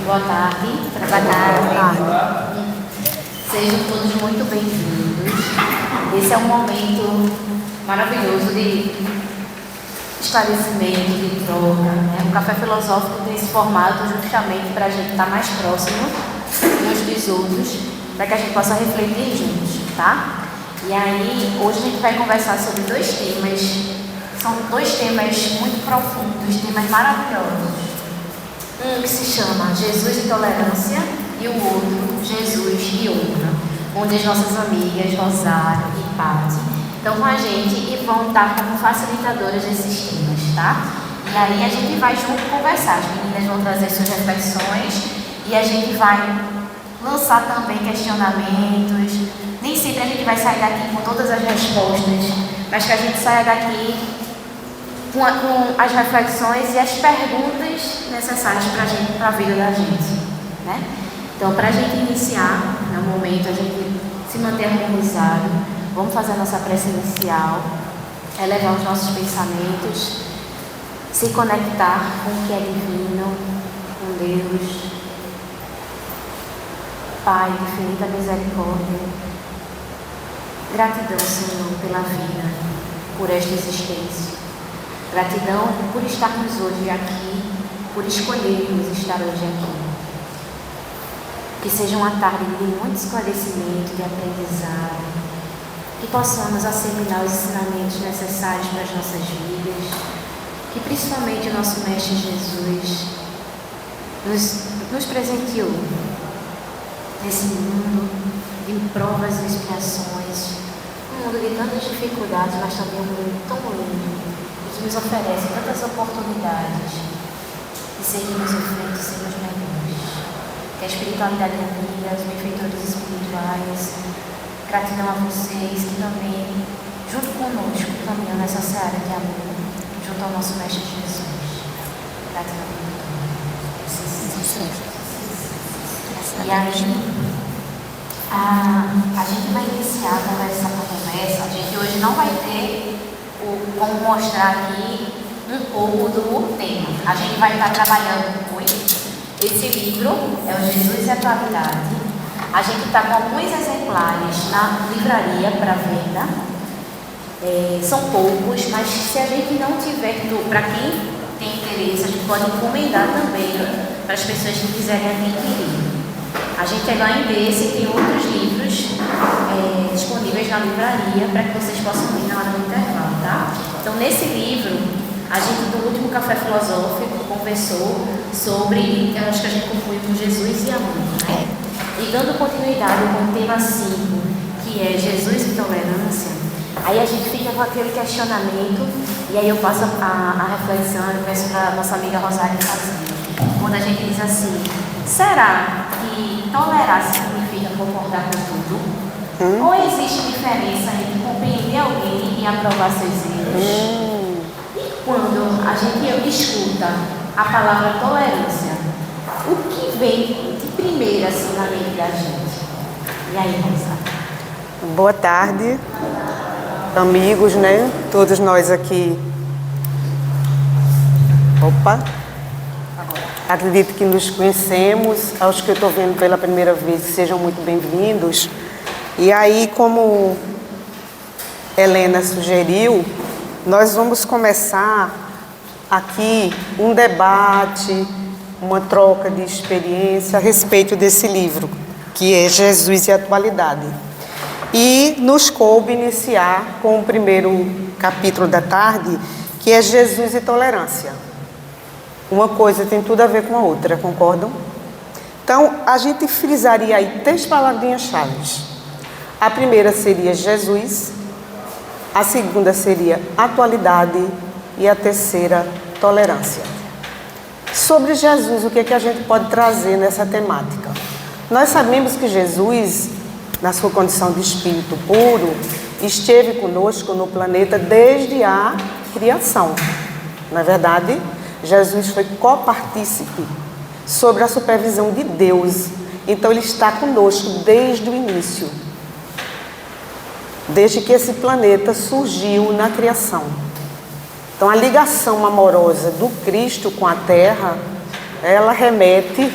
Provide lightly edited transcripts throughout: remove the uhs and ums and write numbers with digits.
Boa tarde. Boa tarde. Sejam todos muito bem-vindos. Esse é um momento maravilhoso de esclarecimento, de troca. O Café Filosófico tem esse formato justamente para a gente estar mais próximo uns dos outros, para que a gente possa refletir juntos, tá? E aí, hoje a gente vai conversar sobre dois temas. São dois temas muito profundos, temas maravilhosos. Um que se chama Jesus e Tolerância e o outro, Jesus e Honra, onde as nossas amigas Rosário e Paty estão com a gente e vão estar como facilitadoras desses temas, tá? E aí a gente vai junto conversar, as meninas vão trazer suas reflexões e a gente vai lançar também questionamentos. Nem sempre a gente vai sair daqui com todas as respostas, mas que a gente saia daqui com as reflexões e as perguntas necessárias para a vida da gente, né? Então, para a gente iniciar, no momento, a gente se manter harmonizado, vamos fazer a nossa prece inicial, elevar os nossos pensamentos, se conectar com o que é divino, com Deus. Pai de infinita misericórdia, gratidão, Senhor, pela vida, por esta existência. Gratidão por estarmos hoje aqui, por escolhermos estar hoje aqui. Que seja uma tarde de muito esclarecimento, de aprendizado, que possamos assimilar os ensinamentos necessários para as nossas vidas, que principalmente o nosso Mestre Jesus nos presenteou nesse mundo de provas e expiações, um mundo de tantas dificuldades, mas também um mundo tão lindo, que nos oferece tantas oportunidades de seguirmos em frente e sermos melhores. Que a espiritualidade amiga, os benfeitores espirituais, gratidão a vocês que também, junto conosco, caminham nessa seara de amor, junto ao nosso Mestre Jesus. Gratidão a todos. E aí, a gente vai iniciar a conversa. A gente hoje não vai ter como mostrar aqui um pouco do tema. A gente vai estar trabalhando muito. Esse livro é o Jesus e a Atualidade. A gente está com alguns exemplares na livraria para venda. São poucos, mas se a gente não tiver, para quem tem interesse, a gente pode encomendar também para as pessoas que quiserem adquirir. A gente é lá em desse e tem outros livros disponíveis na livraria para que vocês possam ler na hora do intervalo, tá? Então, nesse livro, a gente, no último Café Filosófico, conversou sobre, eu acho que a gente concluiu com Jesus e amor, né? E dando continuidade com o tema 5, que é Jesus e Tolerância, aí a gente fica com aquele questionamento, e aí eu passo a reflexão, eu peço para a nossa amiga Rosário fazer. Quando a gente diz assim, será que tolerar significa concordar com tudo? Ou existe diferença entre compreender alguém e aprovar seus erros? E quando a gente escuta a palavra tolerância, o que vem de primeira assim na mente da gente? E aí, Rosa? Boa tarde, amigos, né? Todos nós aqui. Opa! Acredito que nos conhecemos. Aos que eu estou vendo pela primeira vez, sejam muito bem-vindos. E aí, como Helena sugeriu, nós vamos começar aqui um debate, uma troca de experiência a respeito desse livro, que é Jesus e a Atualidade. E nos coube iniciar com o primeiro capítulo da tarde, que é Jesus e Tolerância. Uma coisa tem tudo a ver com a outra, concordam? Então, a gente frisaria aí 3 palavrinhas-chave. A primeira seria Jesus, a segunda seria atualidade e a terceira, tolerância. Sobre Jesus, o que é que a gente pode trazer nessa temática? Nós sabemos que Jesus, na sua condição de espírito puro, esteve conosco no planeta desde a criação. Não é verdade? Jesus foi copartícipe sobre a supervisão de Deus. Então, ele está conosco desde o início. Desde que esse planeta surgiu na criação. Então, a ligação amorosa do Cristo com a Terra ela remete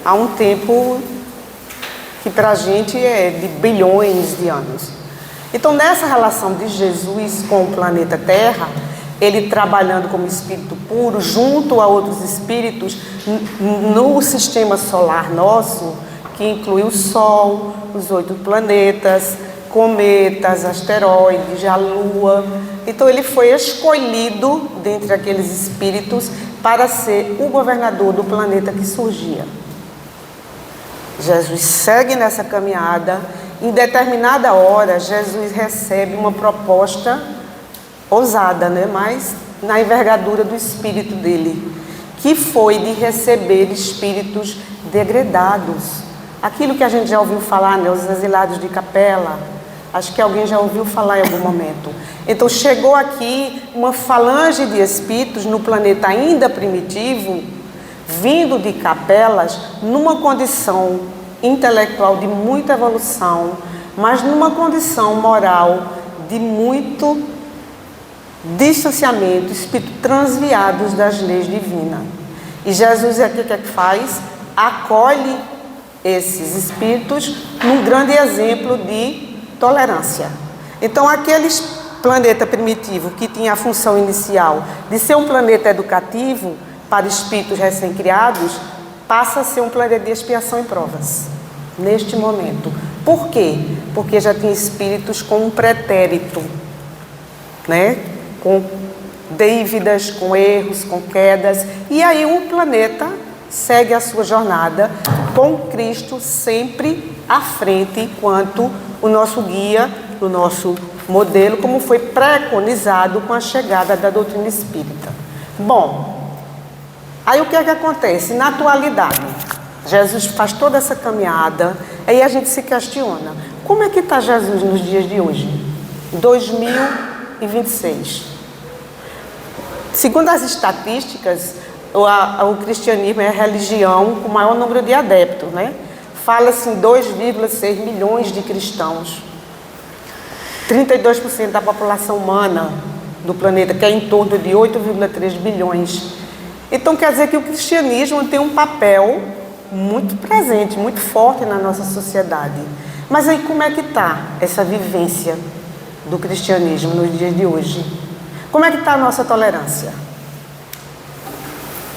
a um tempo que para a gente é de bilhões de anos. Então, nessa relação de Jesus com o planeta Terra, ele trabalhando como espírito puro, junto a outros espíritos no sistema solar nosso, que inclui o Sol, os 8 planetas, cometas, asteroides, a Lua. Então, ele foi escolhido dentre aqueles espíritos para ser o governador do planeta que surgia. Jesus segue nessa caminhada. Em determinada hora, Jesus recebe uma proposta ousada, né? Mas na envergadura do espírito dele, que foi de receber espíritos degradados. Aquilo que a gente já ouviu falar, né? Os exilados de capela. Acho que alguém já ouviu falar em algum momento. Então chegou aqui uma falange de espíritos no planeta ainda primitivo, vindo de capelas, numa condição intelectual de muita evolução, mas numa condição moral de muito distanciamento, espíritos transviados das leis divinas. E Jesus aqui o que é que faz? Acolhe esses espíritos num grande exemplo de tolerância. Então, aqueles planeta primitivo que tinha a função inicial de ser um planeta educativo para espíritos recém-criados, passa a ser um planeta de expiação e provas, neste momento. Por quê? Porque já tinha espíritos com um pretérito, né? Com dívidas, com erros, com quedas. E aí o planeta segue a sua jornada com Cristo sempre à frente, enquanto o nosso guia, o nosso modelo, como foi preconizado com a chegada da doutrina espírita. Bom, aí o que é que acontece? Na atualidade, Jesus faz toda essa caminhada, aí a gente se questiona, como é que está Jesus nos dias de hoje? 2026. Segundo as estatísticas, o cristianismo é a religião com o maior número de adeptos, né? Fala-se em 2,6 milhões de cristãos. 32% da população humana do planeta, que é em torno de 8,3 bilhões. Então quer dizer que o cristianismo tem um papel muito presente, muito forte na nossa sociedade. Mas aí como é que está essa vivência do cristianismo nos dias de hoje? Como é que está a nossa tolerância?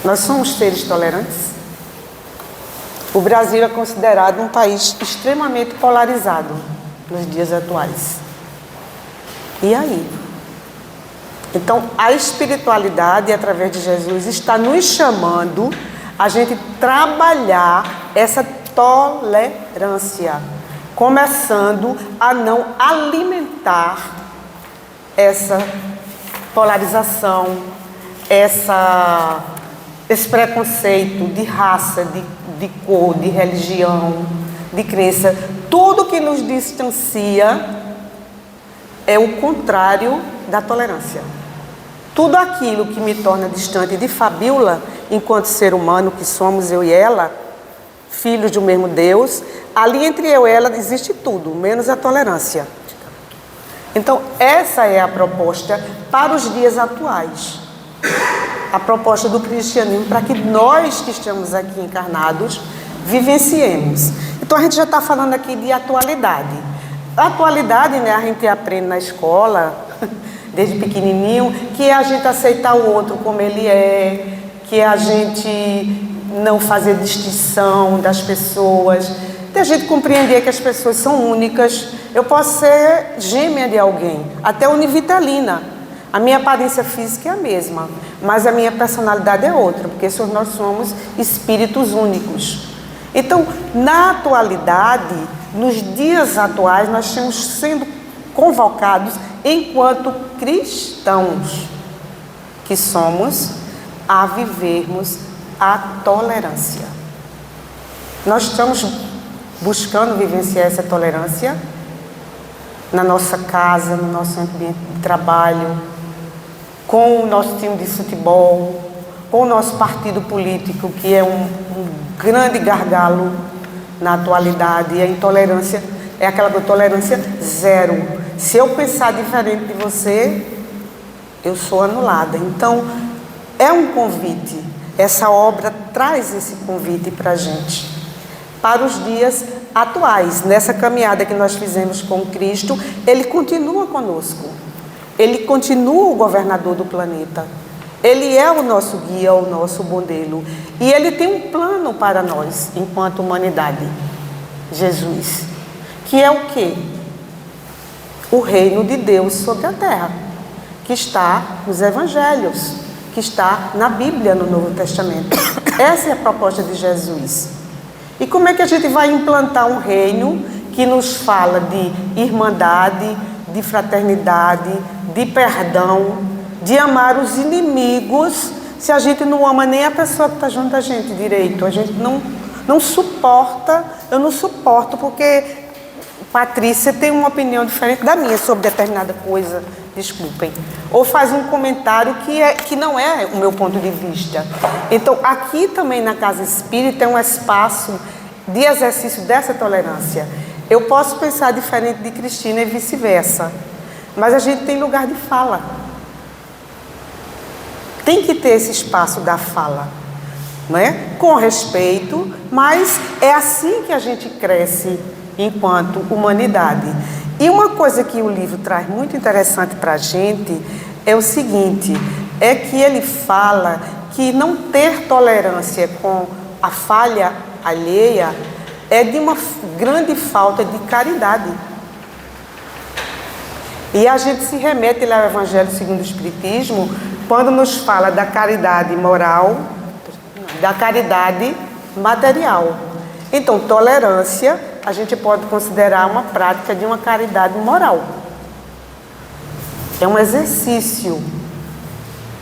Nós somos seres tolerantes? O Brasil é considerado um país extremamente polarizado nos dias atuais. E aí? Então, a espiritualidade, através de Jesus, está nos chamando a gente trabalhar essa tolerância, começando a não alimentar essa polarização, esse preconceito de raça, de cor, de religião, de crença. Tudo que nos distancia é o contrário da tolerância. Tudo aquilo que me torna distante de Fabíola, enquanto ser humano que somos, eu e ela, filhos de um mesmo Deus, ali entre eu e ela existe tudo, menos a tolerância. Então, essa é a proposta para os dias atuais. A proposta do cristianismo para que nós que estamos aqui encarnados vivenciemos. Então, a gente já está falando aqui de atualidade. A atualidade, né, a gente aprende na escola, desde pequenininho, que é a gente aceitar o outro como ele é, que é a gente não fazer distinção das pessoas, de a gente compreender que as pessoas são únicas. Eu posso ser gêmea de alguém, até univitalina. A minha aparência física é a mesma, mas a minha personalidade é outra, porque nós somos espíritos únicos. Então, na atualidade, nos dias atuais, nós estamos sendo convocados, enquanto cristãos que somos, a vivermos a tolerância. Nós estamos buscando vivenciar essa tolerância na nossa casa, no nosso ambiente de trabalho, com o nosso time de futebol, com o nosso partido político, que é um grande gargalo na atualidade. E a intolerância é aquela tolerância zero. Se eu pensar diferente de você, eu sou anulada. Então, é um convite essa obra traz esse convite para a gente, para os dias atuais. Nessa caminhada que nós fizemos com Cristo, Ele continua conosco. Ele continua o governador do planeta. Ele é o nosso guia, o nosso modelo. E Ele tem um plano para nós, enquanto humanidade. Jesus. Que é o quê? O reino de Deus sobre a terra. Que está nos evangelhos. Que está na Bíblia, no Novo Testamento. Essa é a proposta de Jesus. E como é que a gente vai implantar um reino que nos fala de irmandade, de fraternidade, de perdão, de amar os inimigos, se a gente não ama nem a pessoa que está junto da gente direito? A gente não suporta, eu não suporto, porque Patrícia tem uma opinião diferente da minha sobre determinada coisa, desculpem, ou faz um comentário que não é o meu ponto de vista. Então, aqui também na Casa Espírita é um espaço de exercício dessa tolerância. Eu posso pensar diferente de Cristina e vice-versa, mas a gente tem lugar de fala. Tem que ter esse espaço da fala, não é? Com respeito, mas é assim que a gente cresce enquanto humanidade. E uma coisa que o livro traz muito interessante para a gente é o seguinte, é que ele fala que não ter tolerância com a falha alheia é de uma grande falta de caridade. E a gente se remete lá ao Evangelho segundo o Espiritismo, quando nos fala da caridade moral, da caridade material. Então, tolerância, a gente pode considerar uma prática de uma caridade moral. É um exercício,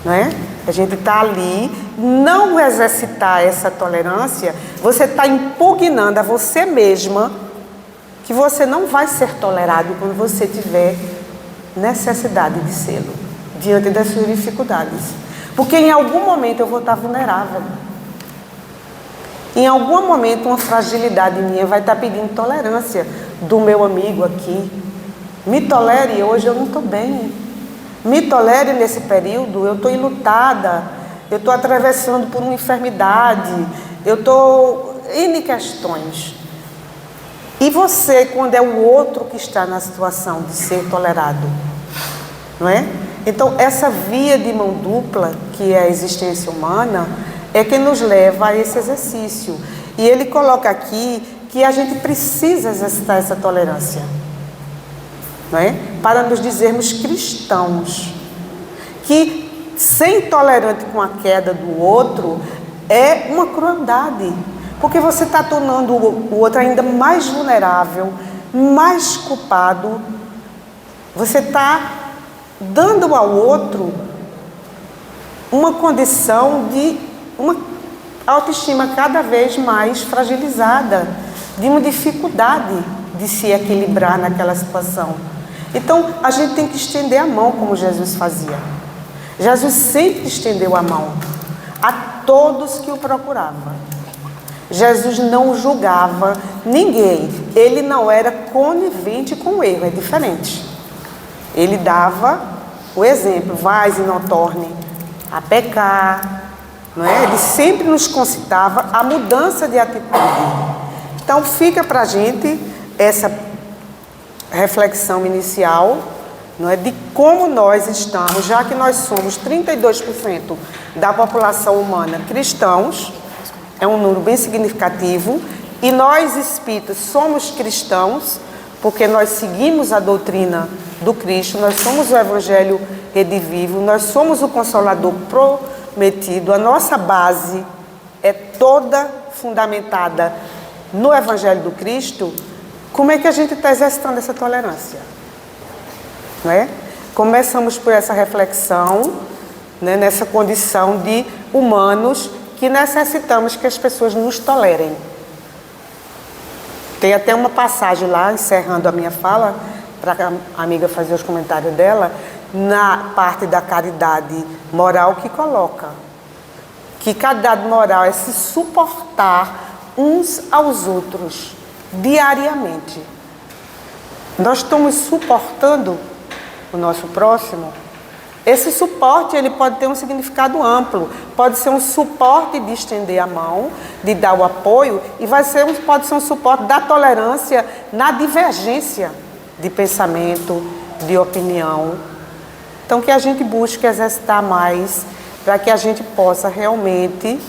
não é? A gente está ali, não exercitar essa tolerância, você está impugnando a você mesma que você não vai ser tolerado quando você tiver necessidade de sê-lo, diante das suas dificuldades. Porque em algum momento eu vou estar vulnerável. Em algum momento uma fragilidade minha vai estar pedindo tolerância do meu amigo aqui. Me tolere, hoje eu não estou bem. Me tolere nesse período, eu estou enlutada, eu estou atravessando por uma enfermidade, eu estou N questões. E você, quando é o outro que está na situação de ser tolerado, não é? Então, essa via de mão dupla, que é a existência humana, é que nos leva a esse exercício. E ele coloca aqui que a gente precisa exercitar essa tolerância, não é? Para nos dizermos cristãos. Que ser intolerante com a queda do outro é uma crueldade. Porque você está tornando o outro ainda mais vulnerável, mais culpado. Você está dando ao outro uma condição de uma autoestima cada vez mais fragilizada, de uma dificuldade de se equilibrar naquela situação. Então, a gente tem que estender a mão como Jesus fazia. Jesus sempre estendeu a mão a todos que o procuravam. Jesus não julgava ninguém. Ele não era conivente com o erro, é diferente. Ele dava o exemplo, vais e não torne a pecar, não é? Ele sempre nos concitava a mudança de atitude. Então fica para a gente essa reflexão inicial, não é? De como nós estamos, já que nós somos 32% da população humana cristãos, é um número bem significativo, e nós espíritas somos cristãos, porque nós seguimos a doutrina do Cristo, nós somos o Evangelho redivivo, nós somos o Consolador prometido, a nossa base é toda fundamentada no Evangelho do Cristo. Como é que a gente está exercitando essa tolerância? Não é? Começamos por essa reflexão, né, nessa condição de humanos que necessitamos que as pessoas nos tolerem. Tem até uma passagem lá, encerrando a minha fala, para a amiga fazer os comentários dela, na parte da caridade moral, que coloca que caridade moral é se suportar uns aos outros diariamente. Nós estamos suportando o nosso próximo? Esse suporte ele pode ter um significado amplo, pode ser um suporte de estender a mão, de dar o apoio, e pode ser um suporte da tolerância na divergência de pensamento, de opinião. Então que a gente busque exercitar mais para que a gente possa realmente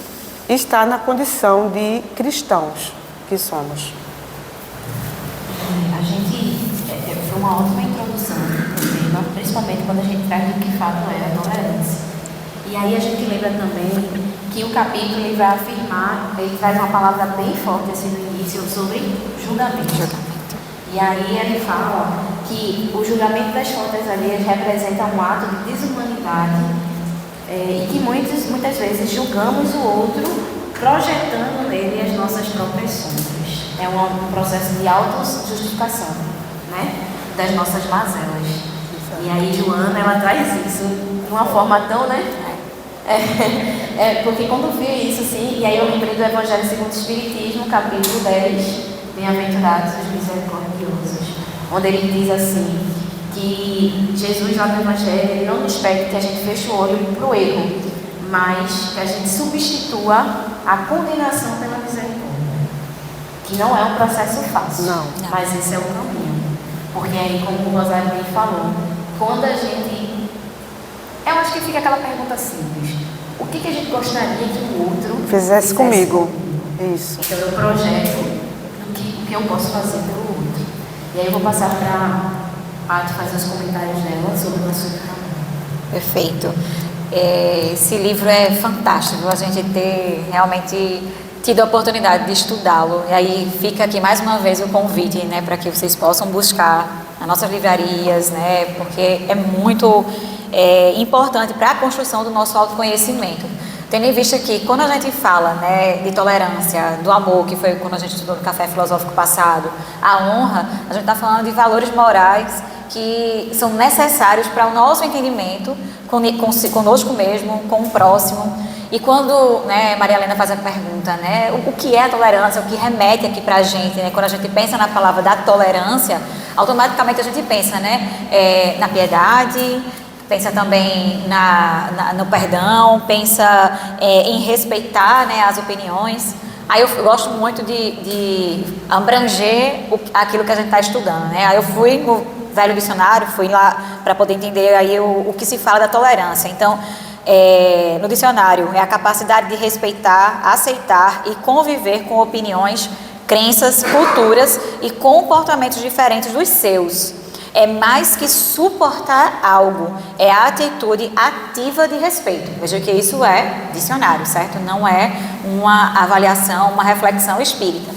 estar na condição de cristãos que somos. A gente foi uma ótima introdução do tema, principalmente quando a gente traz o que de fato é a tolerância. E aí a gente lembra também que o capítulo ele vai afirmar, ele traz uma palavra bem forte assim no início sobre julgamento. E aí ele fala que o julgamento das faltas alheias representa um ato de desumanidade e que muitas vezes julgamos o outro projetando nele as nossas próprias sombras. É um processo de autojustificação, né? Das nossas mazelas. E aí Joana, ela traz isso de uma forma tão, né? Porque quando eu vi isso assim, e aí eu lembrei do Evangelho segundo o Espiritismo, capítulo 10, Bem-aventurados os misericordiosos, onde ele diz assim, que Jesus lá no Evangelho, ele não nos pede que a gente feche o olho para o erro, mas que a gente substitua a condenação pela misericórdia. Que não é um processo fácil, Não. mas esse é o caminho. Porque aí, como o Rosário bem falou, quando a gente... Eu acho que fica aquela pergunta simples. O que a gente gostaria que o outro Fizesse comigo. Isso. Então eu projeto o que eu posso fazer pelo outro. E aí eu vou passar para a Paty fazer os comentários dela sobre o assunto também. Perfeito. Esse livro é fantástico, a gente ter realmente tido a oportunidade de estudá-lo. E aí fica aqui mais uma vez o convite, né, para que vocês possam buscar nas nossas livrarias, né, porque é muito importante para a construção do nosso autoconhecimento. Tendo em vista que quando a gente fala, né, de tolerância, do amor, que foi quando a gente estudou no Café Filosófico passado, a honra, a gente está falando de valores morais que são necessários para o nosso entendimento conosco mesmo, com o próximo. E quando, né, Maria Helena faz a pergunta, né, o que é a tolerância, o que remete aqui para a gente, né, quando a gente pensa na palavra da tolerância, automaticamente a gente pensa, né, na piedade, pensa também no perdão, pensa em respeitar, né, as opiniões. Aí eu gosto muito de abranger aquilo que a gente está estudando, né? Aí eu fui no velho dicionário, fui lá para poder entender aí o que se fala da tolerância. Então, no dicionário, é a capacidade de respeitar, aceitar e conviver com opiniões, crenças, culturas e comportamentos diferentes dos seus. É mais que suportar algo, é a atitude ativa de respeito. Veja que isso é dicionário, certo? Não é uma avaliação, uma reflexão espírita.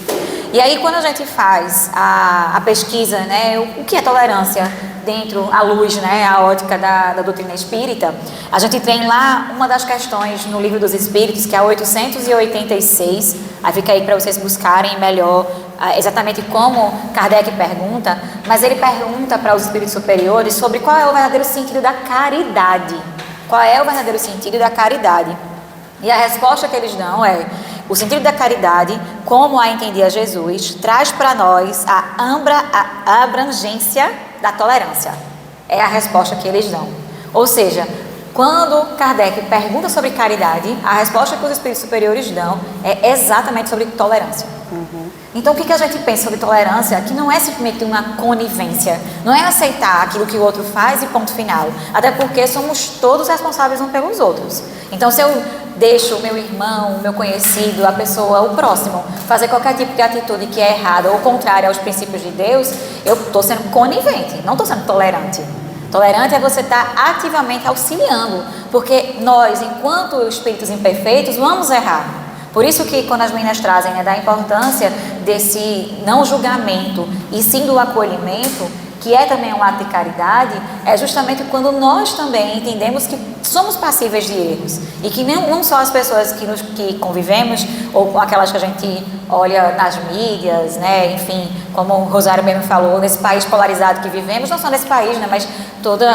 E aí, quando a gente faz a pesquisa, né, o que é tolerância dentro, à luz, né, a ótica da doutrina espírita, a gente tem lá uma das questões no Livro dos Espíritos, que é a 886, aí fica aí para vocês buscarem melhor exatamente como Kardec pergunta, mas ele pergunta para os espíritos superiores sobre qual é o verdadeiro sentido da caridade. Qual é o verdadeiro sentido da caridade? E a resposta que eles dão é: o sentido da caridade, como a entendia Jesus, traz para nós a abrangência da tolerância. É a resposta que eles dão. Ou seja, quando Kardec pergunta sobre caridade, a resposta que os espíritos superiores dão é exatamente sobre tolerância. Então, o que a gente pensa sobre tolerância? Que não é simplesmente uma conivência, não é aceitar aquilo que o outro faz e ponto final. Até porque somos todos responsáveis uns pelos outros. Então, se eu deixo o meu irmão, o meu conhecido, a pessoa, o próximo, fazer qualquer tipo de atitude que é errada ou contrária aos princípios de Deus, eu estou sendo conivente, não estou sendo tolerante. Tolerante é você estar ativamente auxiliando, porque nós, enquanto espíritos imperfeitos, vamos errar. Por isso que quando as meninas trazem, né, da importância desse não julgamento e sim do acolhimento, que é também um ato de caridade, é justamente quando nós também entendemos que somos passíveis de erros e que não só as pessoas que convivemos ou aquelas que a gente olha nas mídias, né? Enfim, como o Rosário mesmo falou, nesse país polarizado que vivemos, não só nesse país, né? Mas toda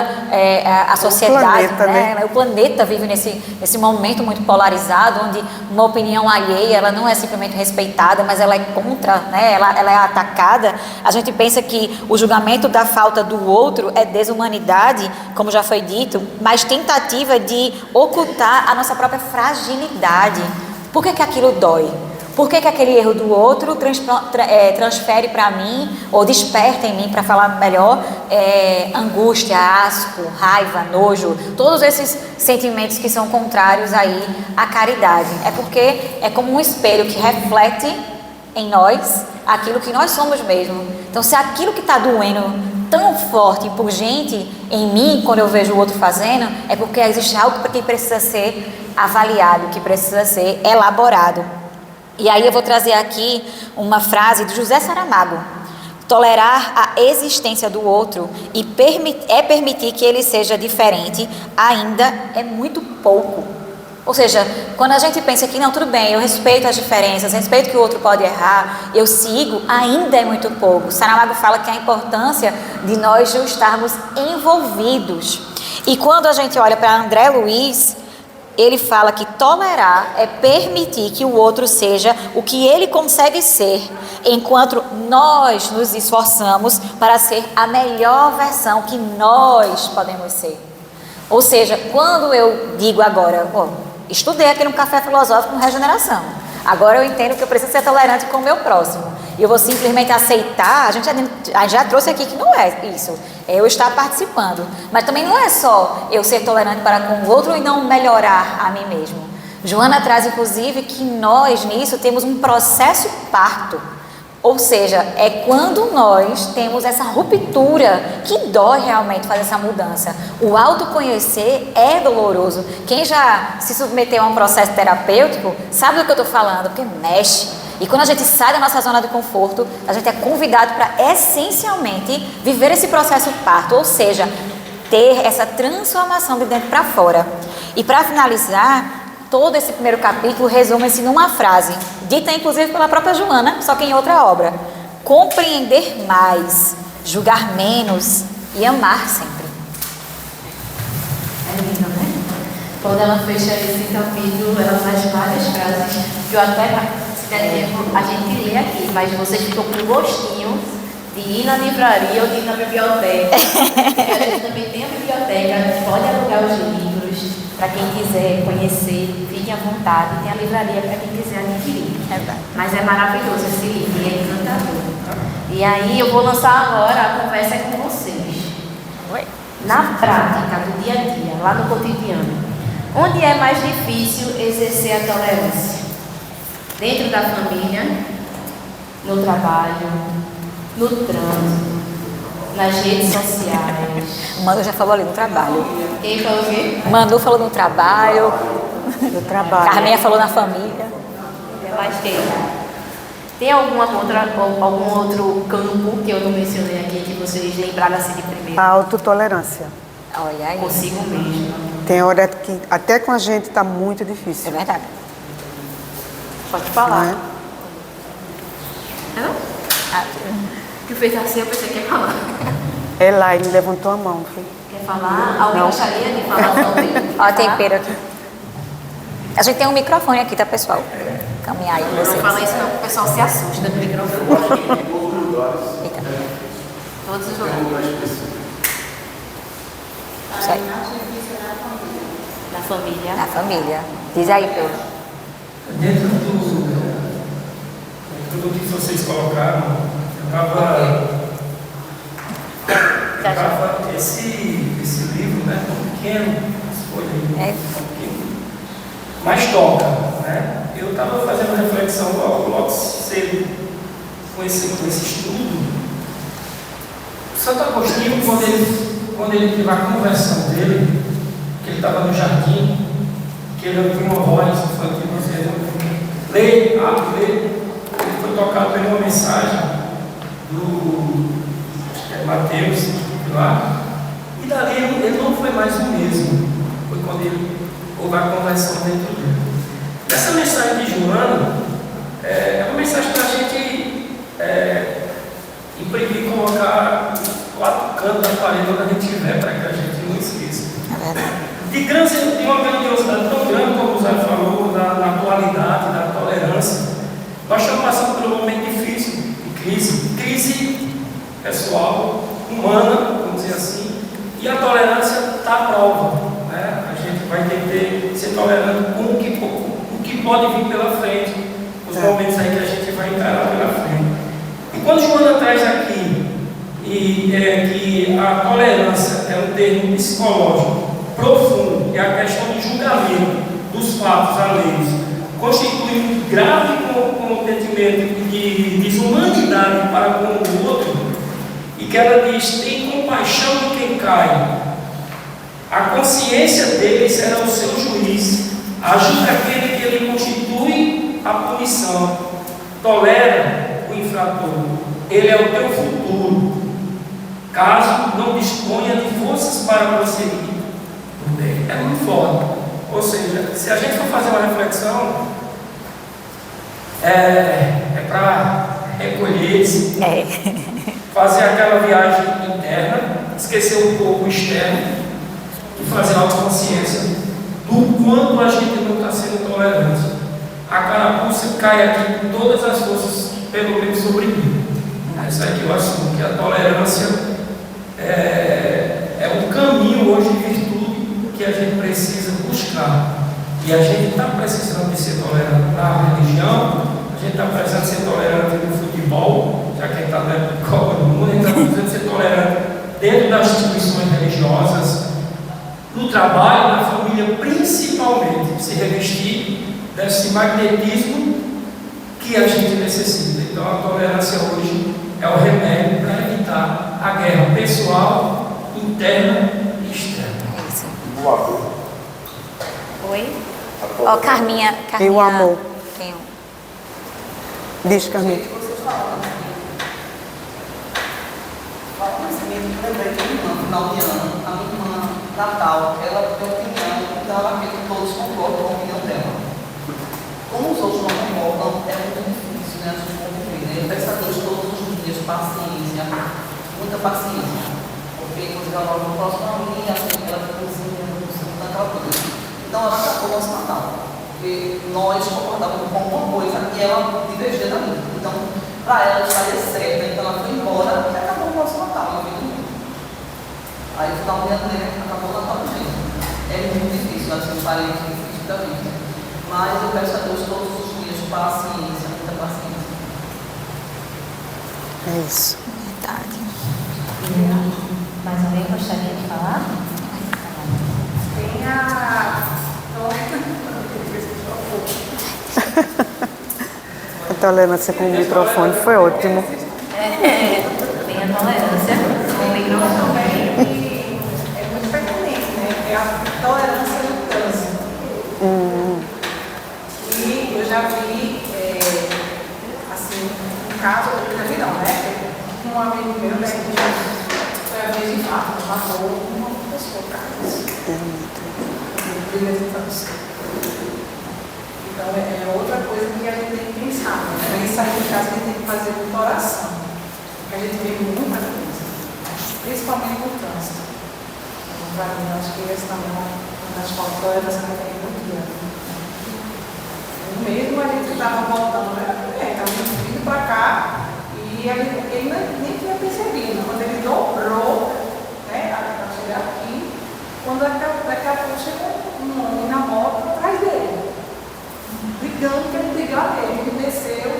a sociedade, planeta, né? O planeta vive nesse momento muito polarizado, onde uma opinião alheia, ela não é simplesmente respeitada, mas ela é contra, né? Ela é atacada. A gente pensa que o julgamento da falta do outro é desumanidade, como já foi dito, mas tentativa de ocultar a nossa própria fragilidade. Por que aquilo dói? Por que aquele erro do outro transfere para mim, ou desperta em mim, para falar melhor, angústia, asco, raiva, nojo, todos esses sentimentos que são contrários aí à caridade? É porque é como um espelho que reflete em nós aquilo que nós somos mesmo. Então, se aquilo que está doendo tão forte e pungente em mim, quando eu vejo o outro fazendo, é porque existe algo que precisa ser avaliado, que precisa ser elaborado. E aí eu vou trazer aqui uma frase de José Saramago: tolerar a existência do outro e permitir que ele seja diferente ainda é muito pouco. Ou seja, quando a gente pensa que não, tudo bem, eu respeito as diferenças, respeito que o outro pode errar, eu sigo, ainda é muito pouco. Saramago fala que a importância de nós estarmos envolvidos. E quando a gente olha para André Luiz, ele fala que tolerar é permitir que o outro seja o que ele consegue ser, enquanto nós nos esforçamos para ser a melhor versão que nós podemos ser. Ou seja, quando eu digo agora, estudei aqui no Café Filosófico com Regeneração, agora eu entendo que eu preciso ser tolerante com o meu próximo, e eu vou simplesmente aceitar, a gente já trouxe aqui que não é isso, é eu estar participando, mas também não é só eu ser tolerante para com o outro e não melhorar a mim mesmo. Joana traz inclusive que nós nisso temos um processo parto, ou seja, é quando nós temos essa ruptura que dói realmente fazer essa mudança. O autoconhecer é doloroso. Quem já se submeteu a um processo terapêutico sabe do que eu estou falando, porque mexe. E quando a gente sai da nossa zona de conforto, a gente é convidado para essencialmente viver esse processo parto, ou seja, ter essa transformação de dentro para fora. E para finalizar, todo esse primeiro capítulo resume-se numa frase, dita inclusive pela própria Joana, só que em outra obra: compreender mais, julgar menos e amar sempre. É lindo, né? Quando ela fecha esse capítulo, ela faz várias frases que eu até, se der tempo, a gente lê aqui, mas vocês ficam com gostinho de ir na livraria ou de ir na biblioteca. Porque a gente também tem a biblioteca, a gente pode alugar os livros. Para quem quiser conhecer, fiquem à vontade. Tem a livraria para quem quiser adquirir. Mas é maravilhoso esse livro, é encantador. E aí eu vou lançar agora a conversa com vocês. Na prática do dia a dia, lá no cotidiano, onde é mais difícil exercer a tolerância? Dentro da família, no trabalho, no trânsito, nas redes sociais. Manu já falou ali no trabalho. Quem falou o quê? Manu falou no trabalho. Do trabalho. Carminha falou na família. É mais quem? Tem algum outro campo que eu não mencionei aqui que vocês lembraram assim de primeiro? A autotolerância. Olha aí. Consigo mesmo. Tem hora que até com a gente está muito difícil. É verdade. Pode falar. Não é? Não? Que fez assim, eu pensei que ia falar. Elaine levantou a mão, filho. Quer falar? Alguém Não. gostaria de falar também? Olha o tempero aqui. A gente tem um microfone aqui, tá, pessoal? Caminhar aí com Não vocês. fala isso não, o pessoal se assusta com o microfone. Eita. Todos os lugares. Isso aí. Na família. Na família. Diz aí, Pedro. Dentro do que vocês colocaram, eu tava esse livro, né, tão pequeno, foi É. mas toca, né? Eu estava fazendo reflexão logo cedo com esse estudo. Santo Agostinho, quando ele teve a conversão dele, que ele estava no jardim, que ele ouviu uma voz infantil dizendo: lê, abre, lê. Ele foi tocado por uma mensagem do Mateus lá, e dali ele não foi mais o mesmo. Foi quando ele houve a conversão dentro dele. Nessa mensagem de Joana, É uma mensagem para a gente imprimir, colocar 4 cantos da parede onde a gente estiver, para que a gente não esqueça. De uma grandiosidade tão grande, como o Zé falou, na atualidade, da tolerância. Nós estamos passando por um momento difícil, de crise pessoal, humana, vamos dizer assim, e a tolerância está à prova. Né? A gente vai ter que ser tolerante com o que pode vir pela frente, os momentos aí que a gente vai encarar pela frente. E quando Joana traz aqui que a tolerância é um termo psicológico profundo, e a questão de julgamento dos fatos alheios constitui um grave comprometimento de desumanidade para com o outro, e que ela diz: tem compaixão de quem cai, a consciência dele será o seu juiz, ajuda aquele que ele constitui a punição, tolera o infrator, ele é o teu futuro, caso não disponha de forças para prosseguir. É muito forte. Ou seja, se a gente for fazer uma reflexão, é para recolher-se, fazer aquela viagem interna, esquecer um pouco o externo e fazer a autoconsciência do quanto a gente não está sendo tolerante. A carapuça cai aqui com todas as forças, pelo menos sobre mim. Isso aqui eu assumo que a tolerância é um caminho hoje de virtude que a gente precisa buscar. E a gente está precisando de ser tolerante na religião, a gente está precisando de ser tolerante no futebol, já que a gente está dentro da Copa do Mundo, a gente está precisando de ser tolerante dentro das instituições religiosas, no trabalho, na família, principalmente, se revestir desse magnetismo que a gente necessita. Então a tolerância hoje é o remédio para evitar a guerra pessoal, interna e externa. Oi? Ó, Carminha. E o amor. Tem Diz, Carminha. Lembrei de uma irmã, final de ano, a minha irmã Natal, ela tem opinião, então ela quer que todos concordem com a opinião dela. Como os outros não concordam, é muito difícil, né, a gente conviver, né? Eu peço a Deus todos os dias paciência, muita paciência, porque inclusive ela mora no próximo ali, assim, ela fica cozinhando, naquela coisa. Então ela acabou o nosso Natal, porque nós concordávamos com alguma coisa e ela divergia da minha. Então, para ela estaria certa, então ela foi embora e acabou o nosso Natal, eu vi. Aí o final de ano acabou o Natal mesmo. É muito difícil, assim, parente difícil da vida. Mas eu peço a Deus todos os dias paciência, muita paciência. É isso. Verdade. Mais alguém gostaria de falar? Tem a A tolerância com o microfone foi ótimo. Tem a tolerância com o microfone. é muito pertinente, né? É a tolerância no trânsito. E eu já vi, assim, um caso, eu já vi não, né? Um amigo meu, né, que foi a vez de fato, matou uma pessoa, cara. Briga de trânsito. Então, é outra coisa que a gente tem que pensar, né? Isso aí, no caso, a gente tem que fazer muita oração. Porque a gente vê muita coisa, principalmente no trânsito. Então, para mim, eu acho que esse também é uma das fatores que tem muito grande. Mesmo a gente estava voltando, estava vindo para cá e ele nem tinha percebido. Quando ele dobrou, né, para chegar aqui, quando daqui a pouco chegou um homem na moto atrás dele, brigando, querendo brigar nele. Ele desceu,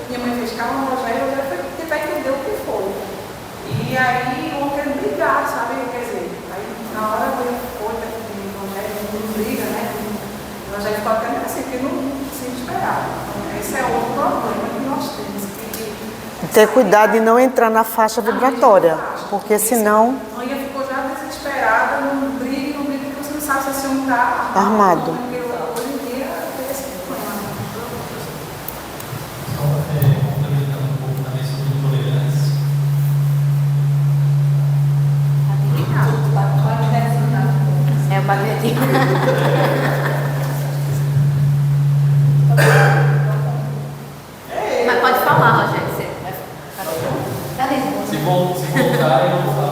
minha mãe fez calma, o Rogério foi tentar entender o que foi. E aí o homem querendo brigar, sabe? Quer dizer, aí na hora veio o Rogério não briga, né? O Rogério ficou até assim, porque não se esperava. Então, esse é outro problema que nós temos. Ter cuidado de não entrar na faixa vibratória, porque senão... A mãe ficou já desesperada, não briga, porque você não sabe se esse homem está armado. Hoje em dia é esse problema. Só complementando um pouco também sobre intolerância. É o patriotismo. falar, Rogério. Você vai falar. Cadê? Se voltarem, eu vou falar.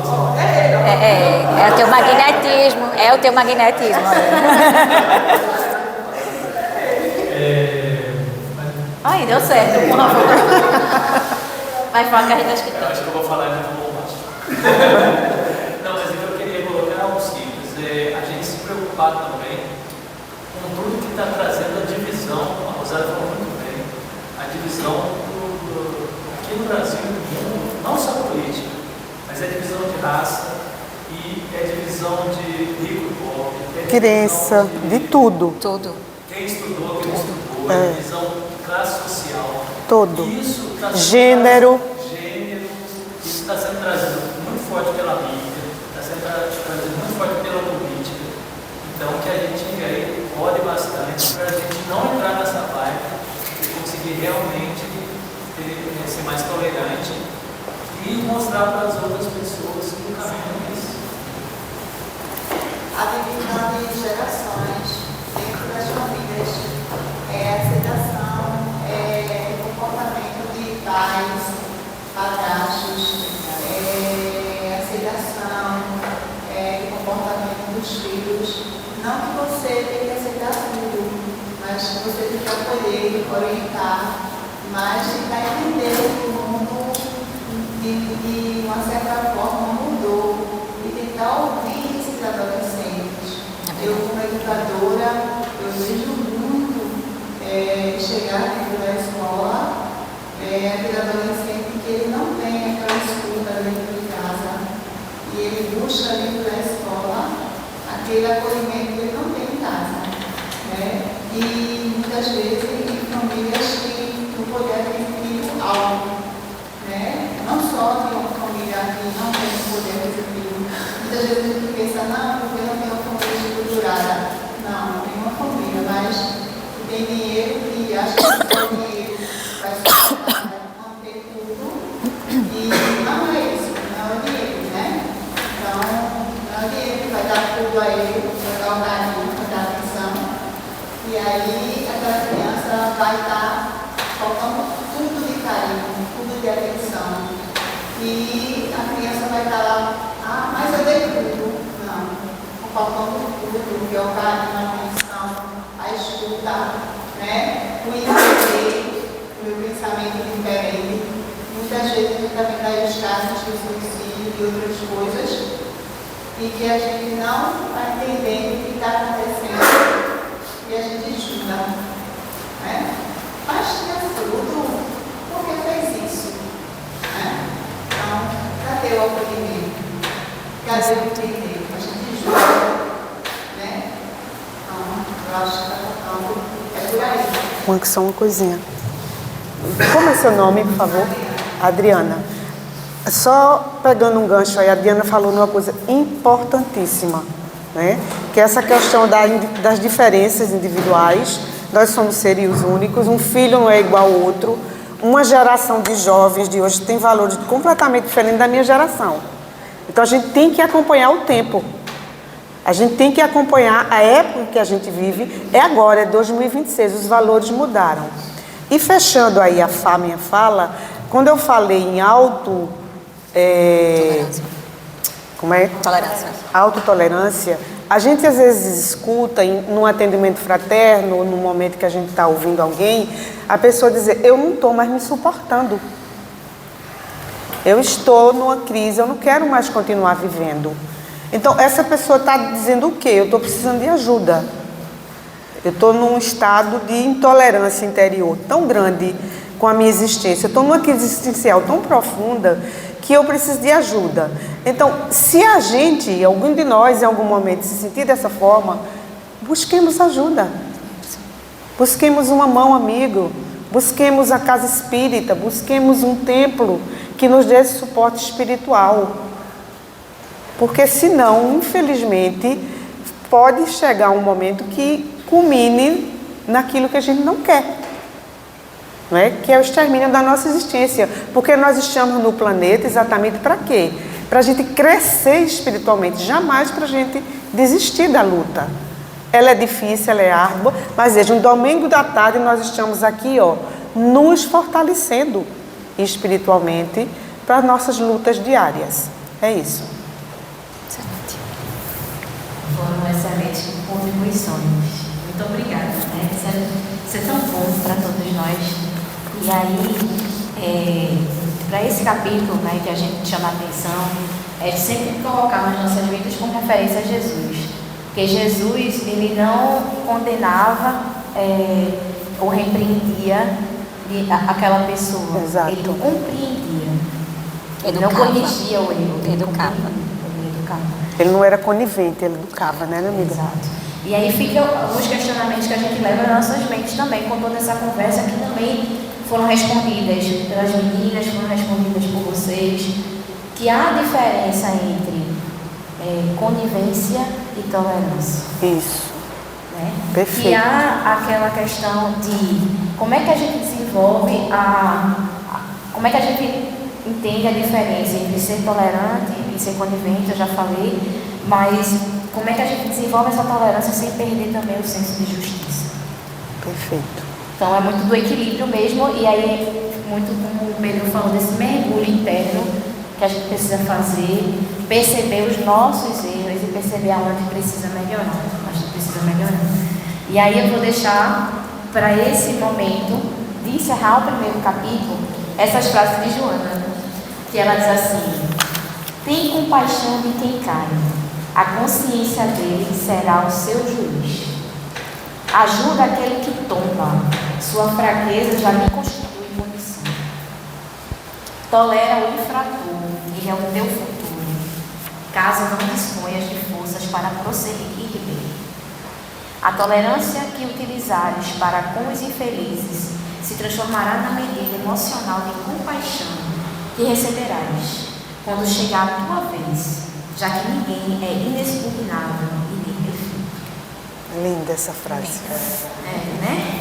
É o teu magnetismo, Aí, deu certo, por favor. Vai falar que a gente acha que Eu acho que eu vou falar de um bombástico. Não, mas o que eu queria colocar é algo simples. A gente se preocupar também com tudo que está trazendo a divisão. A Rosário falou muito bem. A divisão aqui no Brasil e no mundo, não só política, mas é divisão de raça e é divisão de rico e pobre. Crença, de tudo. tudo. Quem estudou, quem não estudou, é divisão de classe social. Todo. Isso está Gênero. Isso está sendo trazido muito forte pela mídia, está sendo trazido muito forte pela política. Então, que a gente aí ore bastante para a gente não entrar nessa vibe e conseguir realmente ser mais tolerante e mostrar para as outras pessoas que o caminho é esse. A divisão de gerações dentro das famílias, a aceitação, o comportamento de pais, padrastos, a aceitação, o comportamento dos filhos. Não que você tenha que aceitar tudo, mas você tem que acolher, orientar, mas tentar entender que o mundo de uma certa forma mudou e tentar ouvir esses adolescentes. Eu, como educadora, eu vejo muito chegar dentro da escola aquele adolescente que ele não tem aquela escuta dentro de casa e ele busca dentro da escola aquele acolhimento que ele não tem em casa, né? E muitas vezes em famílias que o poder aquisitivo alto, né? Não só de uma família que não tem o poder aquisitivo. Muitas vezes a gente pensa, não, porque não tem uma família estruturada. Não tem uma família, mas tem dinheiro e acha que tem dinheiro para sustentar, manter tudo. E não é isso, não é dinheiro, né? Então, não é dinheiro que vai dar tudo a ele, vai dar o carinho, vai dar atenção. E aí aquela criança vai estar faltando tudo de carinho, tudo de atenção. E a criança vai estar lá, mas eu dei tudo. Não, faltando tudo, que é o carinho, a atenção, a escuta, né? O entender, o meu pensamento diferente. Muitas vezes a gente também dá os casos de suicídio e outras coisas, e que a gente não está entendendo o que está acontecendo, e a gente estuda, né? Mas tinha fruto, por que fez isso? Né? Então, cadê o acolhimento? Cadê o entender? A gente julga, né? Então, eu acho que está faltando, por aí. Só uma coisinha. Como é seu nome, por favor? Adriana. Só pegando um gancho aí, a Adriana falou numa coisa importantíssima, né? Que é essa questão das diferenças individuais. Nós somos seres únicos, um filho não é igual ao outro. Uma geração de jovens de hoje tem valores completamente diferentes da minha geração. Então a gente tem que acompanhar o tempo. A gente tem que acompanhar a época que a gente vive. É agora, é 2026, os valores mudaram. E fechando aí a minha fala, quando eu falei em autotolerância, a gente às vezes escuta num atendimento fraterno, no momento que a gente está ouvindo alguém, a pessoa dizer, eu não estou mais me suportando. Eu estou numa crise, eu não quero mais continuar vivendo. Então, essa pessoa está dizendo o quê? Eu estou precisando de ajuda. Eu estou num estado de intolerância interior tão grande com a minha existência. Eu estou numa crise existencial tão profunda que eu preciso de ajuda. Então, se a gente, algum de nós, em algum momento, se sentir dessa forma, busquemos ajuda. Busquemos uma mão amigo. Busquemos a casa espírita. Busquemos um templo que nos dê esse suporte espiritual. Porque senão, infelizmente, pode chegar um momento que culmine naquilo que a gente não quer, não é? Que é o extermínio da nossa existência. Porque nós estamos no planeta exatamente para quê? Para a gente crescer espiritualmente, jamais para a gente desistir da luta. Ela é difícil, ela é árdua, mas veja, um domingo da tarde nós estamos aqui, ó, nos fortalecendo. e espiritualmente para as nossas lutas diárias. É isso. Excelente. Foram excelentes contribuições. Muito obrigada. Né? Isso é tão bom para todos nós. E aí, para esse capítulo, né, que a gente chama a atenção, é de sempre colocar nas nossas vidas como referência a Jesus. Porque Jesus, ele não condenava ou repreendia aquela pessoa. Exato. Ele compreendia. Ele não Educava. corrigia o erro. Ele Educava. Ele educava. Ele não era conivente, ele educava, né, amiga? Exato. E aí ficam alguns questionamentos que a gente leva nas nossas mentes também, com toda essa conversa que também foram respondidas pelas meninas, foram respondidas por vocês, que há diferença entre conivência e tolerância. Isso. Né? Perfeito. E há aquela questão de como é que a gente desenvolve como é que a gente entende a diferença entre ser tolerante e ser conivente, eu já falei, mas como é que a gente desenvolve essa tolerância sem perder também o senso de justiça. Perfeito. Então é muito do equilíbrio mesmo, e aí muito como o Pedro falou, desse mergulho interno que a gente precisa fazer, perceber os nossos erros e perceber aonde precisa melhorar, E aí eu vou deixar para esse momento de encerrar o primeiro capítulo, essas frases de Joana, que ela diz assim: tem compaixão de quem cai, a consciência dele será o seu juiz. Ajuda aquele que tomba, sua fraqueza já lhe constitui munição. Tolera o infrator, ele é o teu futuro, caso não disponhas de forças para prosseguir bem. A tolerância que utilizares para com os infelizes se transformará na medida emocional de compaixão que receberás quando chegar a tua vez, já que ninguém é inexpugnável e nem perfeito. Linda essa frase. Né?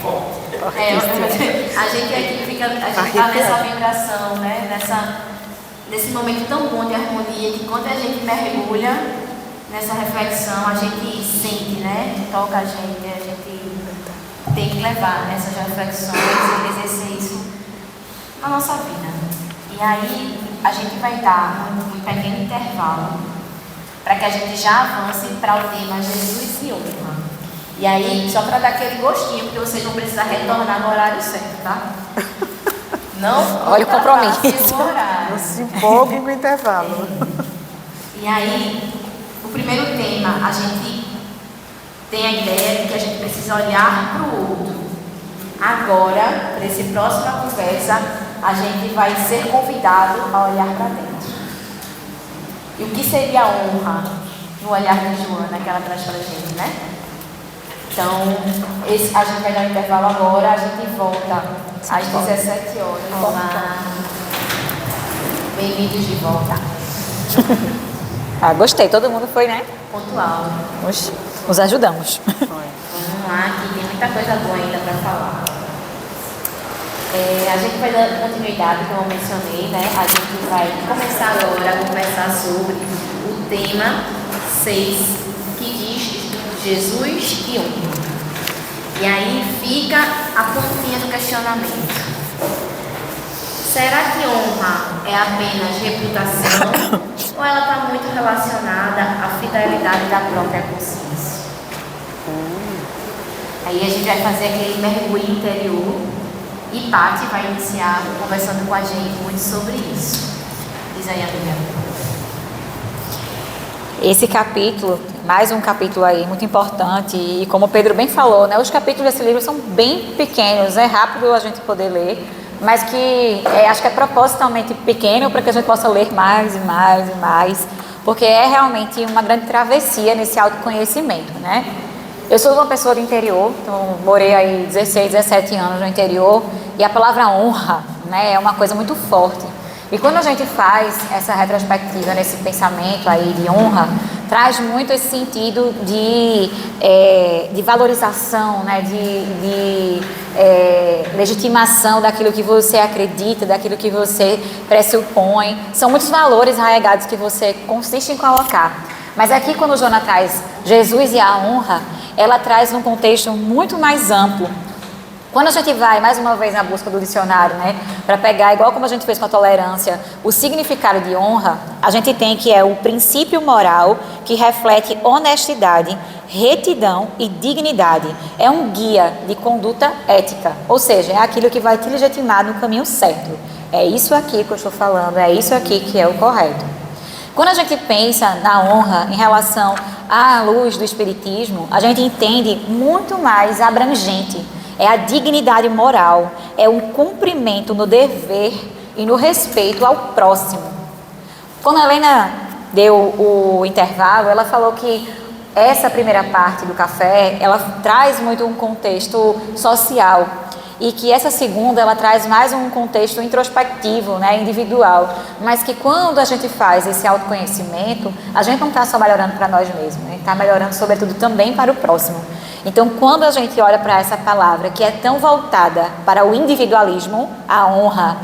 A gente aqui fica, a gente está nessa vibração, né? Nesse momento tão bom de harmonia, que quando a gente mergulha nessa reflexão, a gente sente, né? Toca a gente tem que levar nessas reflexões e exercer isso na nossa vida. E aí a gente vai dar um pequeno intervalo para que a gente já avance para o tema Jesus e honra. E aí, só para dar aquele gostinho, porque vocês vão precisar retornar no horário certo, tá? Não. Olha o compromisso. Não se empolgue com o intervalo. E aí, o primeiro tema, a gente tem a ideia de que a gente precisa olhar para o outro. Agora, para essa próxima conversa, a gente vai ser convidado a olhar para dentro. E o que seria a honra no olhar de Joana que ela traz para a gente, né? Então, a gente vai dar um intervalo agora, a gente volta às 17 horas. Olá. Bem-vindos de volta. Gostei, todo mundo foi, né? Pontual. Nos ajudamos. Vamos lá, que tem muita coisa boa ainda para falar. A gente vai dar continuidade, como eu mencionei, né? A gente vai começar agora a conversar sobre o tema 6, que diz Jesus e honra. E aí fica a pontinha do questionamento. Será que honra é apenas reputação ou ela está muito relacionada à fidelidade da própria consciência? Aí a gente vai fazer aquele mergulho interior e Paty vai iniciar conversando com a gente muito sobre isso. Diz aí, amiga. Esse capítulo, mais um capítulo aí muito importante, e como o Pedro bem falou, né, os capítulos desse livro são bem pequenos, é rápido a gente poder ler, mas que acho que é propositalmente pequeno para que a gente possa ler mais e mais e mais, porque é realmente uma grande travessia nesse autoconhecimento, né? Eu sou uma pessoa do interior, então morei aí 16, 17 anos no interior, e a palavra honra, né, é uma coisa muito forte. E quando a gente faz essa retrospectiva nesse pensamento aí de honra, traz muito esse sentido de valorização, né? de legitimação daquilo que você acredita, daquilo que você pressupõe. São muitos valores arraigados que você consiste em colocar. Mas aqui, quando Joana traz Jesus e a honra, ela traz um contexto muito mais amplo. Quando a gente vai, mais uma vez, na busca do dicionário, né, para pegar, igual como a gente fez com a tolerância, o significado de honra, a gente tem que é o princípio moral que reflete honestidade, retidão e dignidade. É um guia de conduta ética, ou seja, é aquilo que vai te legitimar no caminho certo. É isso aqui que eu estou falando, é isso aqui que é o correto. Quando a gente pensa na honra em relação à luz do Espiritismo, a gente entende muito mais abrangente. É a dignidade moral, é o cumprimento no dever e no respeito ao próximo. Quando a Helena deu o intervalo, ela falou que essa primeira parte do café, ela traz muito um contexto social e que essa segunda, ela traz mais um contexto introspectivo, né, individual, mas que quando a gente faz esse autoconhecimento, a gente não está só melhorando para nós mesmos, a gente está melhorando sobretudo também para o próximo. Então, quando a gente olha para essa palavra que é tão voltada para o individualismo, a honra,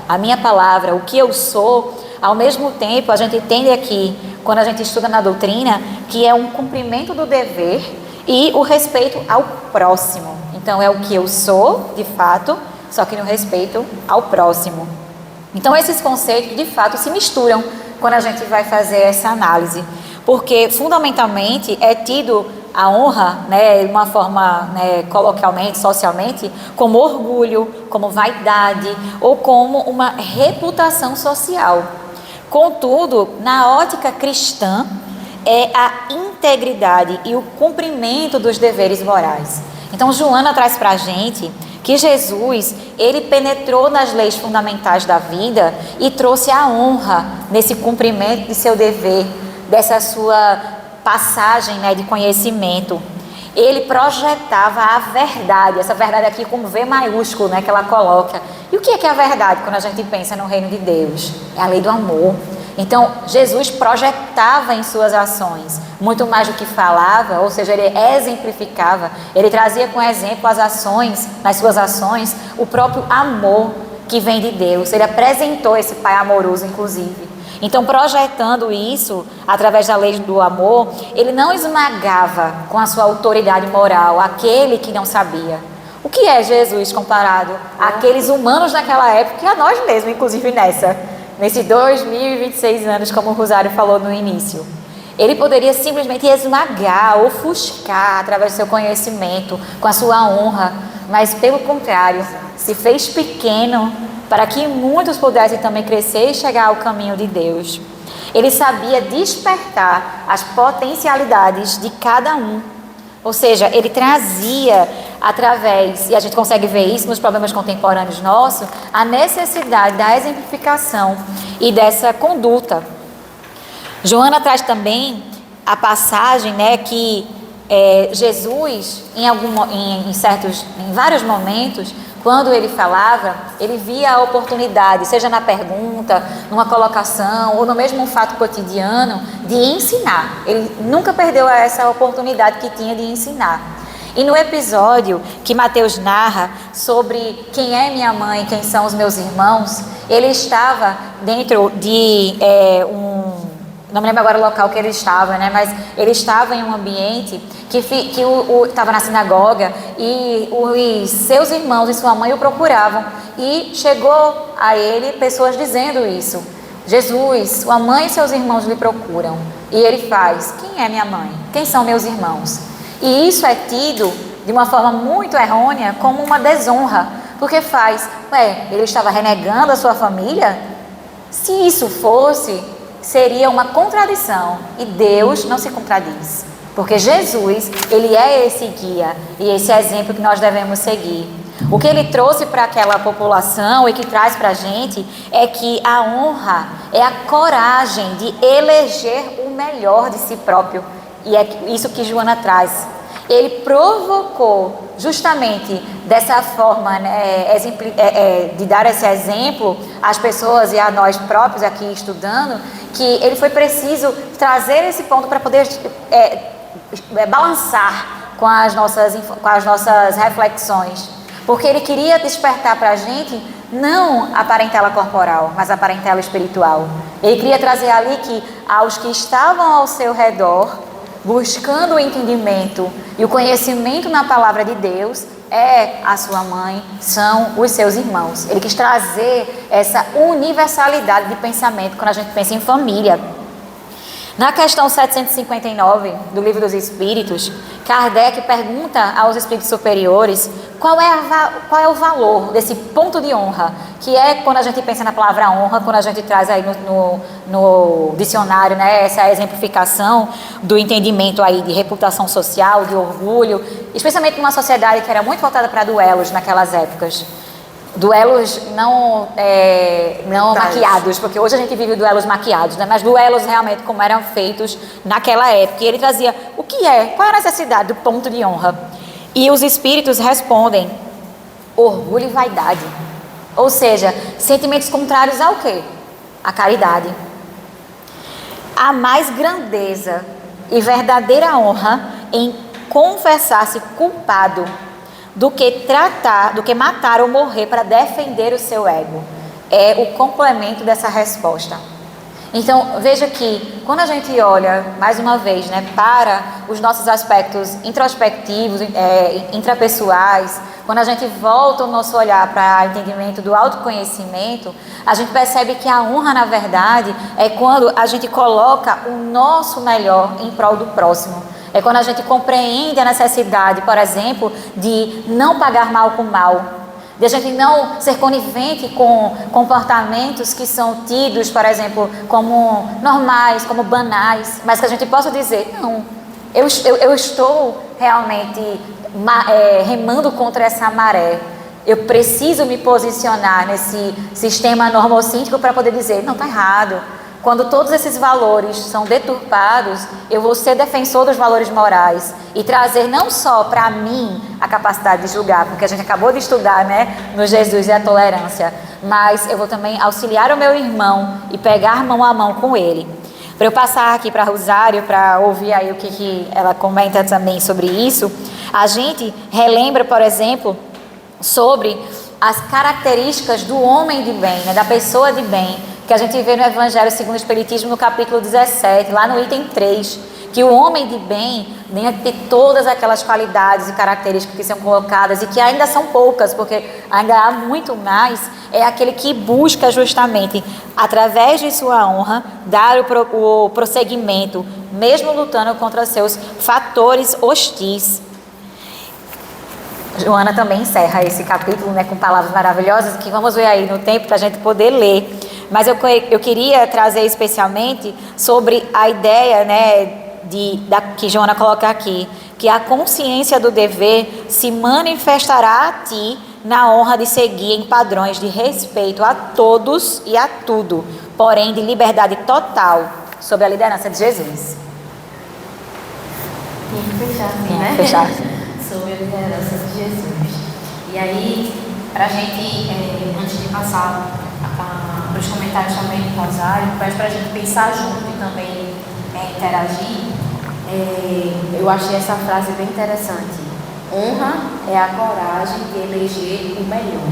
a minha palavra, o que eu sou, ao mesmo tempo a gente entende aqui, quando a gente estuda na doutrina, que é um cumprimento do dever e o respeito ao próximo. Então, é o que eu sou, de fato, só que no respeito ao próximo. Então, esses conceitos, de fato, se misturam quando a gente vai fazer essa análise, porque, fundamentalmente, é tido a honra, né, de uma forma, né, coloquialmente, socialmente, como orgulho, como vaidade ou como uma reputação social. Contudo, na ótica cristã, é a integridade e o cumprimento dos deveres morais. Então, Joana traz para a gente que Jesus, ele penetrou nas leis fundamentais da vida e trouxe a honra nesse cumprimento de seu dever, dessa sua passagem, né, de conhecimento. Ele projetava a verdade, essa verdade aqui com V maiúsculo, né, que ela coloca. E o que é a verdade quando a gente pensa no reino de Deus? É a lei do amor. Então, Jesus projetava em suas ações, muito mais do que falava, ou seja, ele exemplificava, ele trazia com exemplo as ações, nas suas ações, o próprio amor que vem de Deus. Ele apresentou esse Pai amoroso, inclusive. Então, projetando isso, através da lei do amor, ele não esmagava com a sua autoridade moral aquele que não sabia. O que é Jesus comparado àqueles humanos naquela época e a nós mesmos, inclusive nesses 2026 anos, como o Rosário falou no início? Ele poderia simplesmente esmagar, ofuscar através do seu conhecimento, com a sua honra, mas pelo contrário, se fez pequeno para que muitos pudessem também crescer e chegar ao caminho de Deus. Ele sabia despertar as potencialidades de cada um. Ou seja, ele trazia através, e a gente consegue ver isso nos problemas contemporâneos nossos, a necessidade da exemplificação e dessa conduta. Joana traz também a passagem, né, que Jesus, em vários momentos, quando ele falava, ele via a oportunidade, seja na pergunta, numa colocação ou no mesmo fato cotidiano, de ensinar. Ele nunca perdeu essa oportunidade que tinha de ensinar. E no episódio que Mateus narra sobre quem é minha mãe, quem são os meus irmãos, ele estava dentro de não me lembro agora o local que ele estava, né? Mas ele estava em um ambiente que estava na sinagoga e os seus irmãos e sua mãe o procuravam. E chegou a ele pessoas dizendo isso. Jesus, sua mãe e seus irmãos lhe procuram. E ele faz, quem é minha mãe? Quem são meus irmãos? E isso é tido de uma forma muito errônea como uma desonra. Porque ele estava renegando a sua família? Se isso fosse, seria uma contradição, e Deus não se contradiz, porque Jesus, ele é esse guia e esse exemplo que nós devemos seguir. O que ele trouxe para aquela população e que traz para a gente é que a honra é a coragem de eleger o melhor de si próprio, e é isso que Joana traz. Ele provocou justamente dessa forma, né, de dar esse exemplo às pessoas e a nós próprios aqui estudando, que ele foi preciso trazer esse ponto para poder balançar com as nossas reflexões, porque ele queria despertar para a gente não a parentela corporal, mas a parentela espiritual. Ele queria trazer ali que aos que estavam ao seu redor, buscando o entendimento e o conhecimento na palavra de Deus, é a sua mãe, são os seus irmãos. Ele quis trazer essa universalidade de pensamento quando a gente pensa em família. Na questão 759 do Livro dos Espíritos, Kardec pergunta aos espíritos superiores qual é o valor desse ponto de honra, que é quando a gente pensa na palavra honra, quando a gente traz aí no dicionário, né, essa exemplificação do entendimento aí de reputação social, de orgulho, especialmente numa sociedade que era muito voltada para duelos naquelas épocas. Duelos não maquiados, porque hoje a gente vive duelos maquiados, né? Mas duelos realmente como eram feitos naquela época. E ele trazia o que é, qual é a necessidade do ponto de honra. E os espíritos respondem: orgulho e vaidade. Ou seja, sentimentos contrários ao quê? A caridade. Há mais grandeza e verdadeira honra em confessar-se culpado do que matar ou morrer para defender o seu ego. É o complemento dessa resposta. Então, veja que quando a gente olha, mais uma vez, né, para os nossos aspectos introspectivos, intrapessoais, quando a gente volta o nosso olhar para o entendimento do autoconhecimento, a gente percebe que a honra, na verdade, é quando a gente coloca o nosso melhor em prol do próximo. É quando a gente compreende a necessidade, por exemplo, de não pagar mal com mal, de a gente não ser conivente com comportamentos que são tidos, por exemplo, como normais, como banais, mas que a gente possa dizer: não, eu estou realmente remando contra essa maré. Eu preciso me posicionar nesse sistema normocíntico para poder dizer: não, está errado. Quando todos esses valores são deturpados, eu vou ser defensor dos valores morais e trazer não só para mim a capacidade de julgar, porque a gente acabou de estudar, né, no Jesus e a tolerância, mas eu vou também auxiliar o meu irmão e pegar mão a mão com ele. Para eu passar aqui para Rosário, para ouvir aí o que ela comenta também sobre isso, a gente relembra, por exemplo, sobre as características do homem de bem, né, da pessoa de bem, que a gente vê no Evangelho segundo o Espiritismo, no capítulo 17, lá no item 3, que o homem de bem tem que ter todas aquelas qualidades e características que são colocadas e que ainda são poucas, porque ainda há muito mais, é aquele que busca justamente, através de sua honra, dar o prosseguimento, mesmo lutando contra seus fatores hostis. Joana também encerra esse capítulo, né, com palavras maravilhosas que vamos ver aí no tempo para a gente poder ler. Mas eu queria trazer especialmente sobre a ideia, né, que Joana coloca aqui, que a consciência do dever se manifestará a ti na honra de seguir em padrões de respeito a todos e a tudo, porém de liberdade total sob a liderança de Jesus. Tem que fechar, assim, Tem né? que fechar. Sob a liderança de Jesus. E aí, para a gente, antes de passar para os comentários também do Rosário, para a gente pensar junto e também interagir, eu achei essa frase bem interessante. Honra é a coragem de eleger o melhor.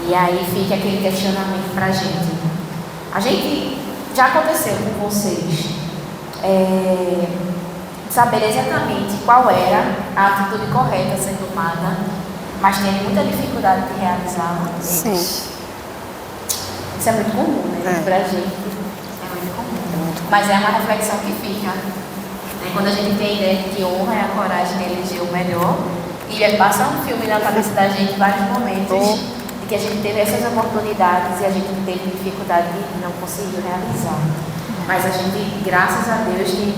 E aí fica aquele questionamento para a gente. A gente já aconteceu com vocês saber exatamente qual era a atitude correta a ser tomada, mas tem muita dificuldade de realizá-la. Sim. Isso é muito comum, né? Pra gente é muito comum. Mas é uma reflexão que fica. Quando a gente tem a ideia de que honra é a coragem de eleger o melhor, e passa um filme na cabeça da gente em vários momentos de que a gente teve essas oportunidades e a gente teve dificuldade de não conseguir realizar. Mas a gente, graças a Deus, tem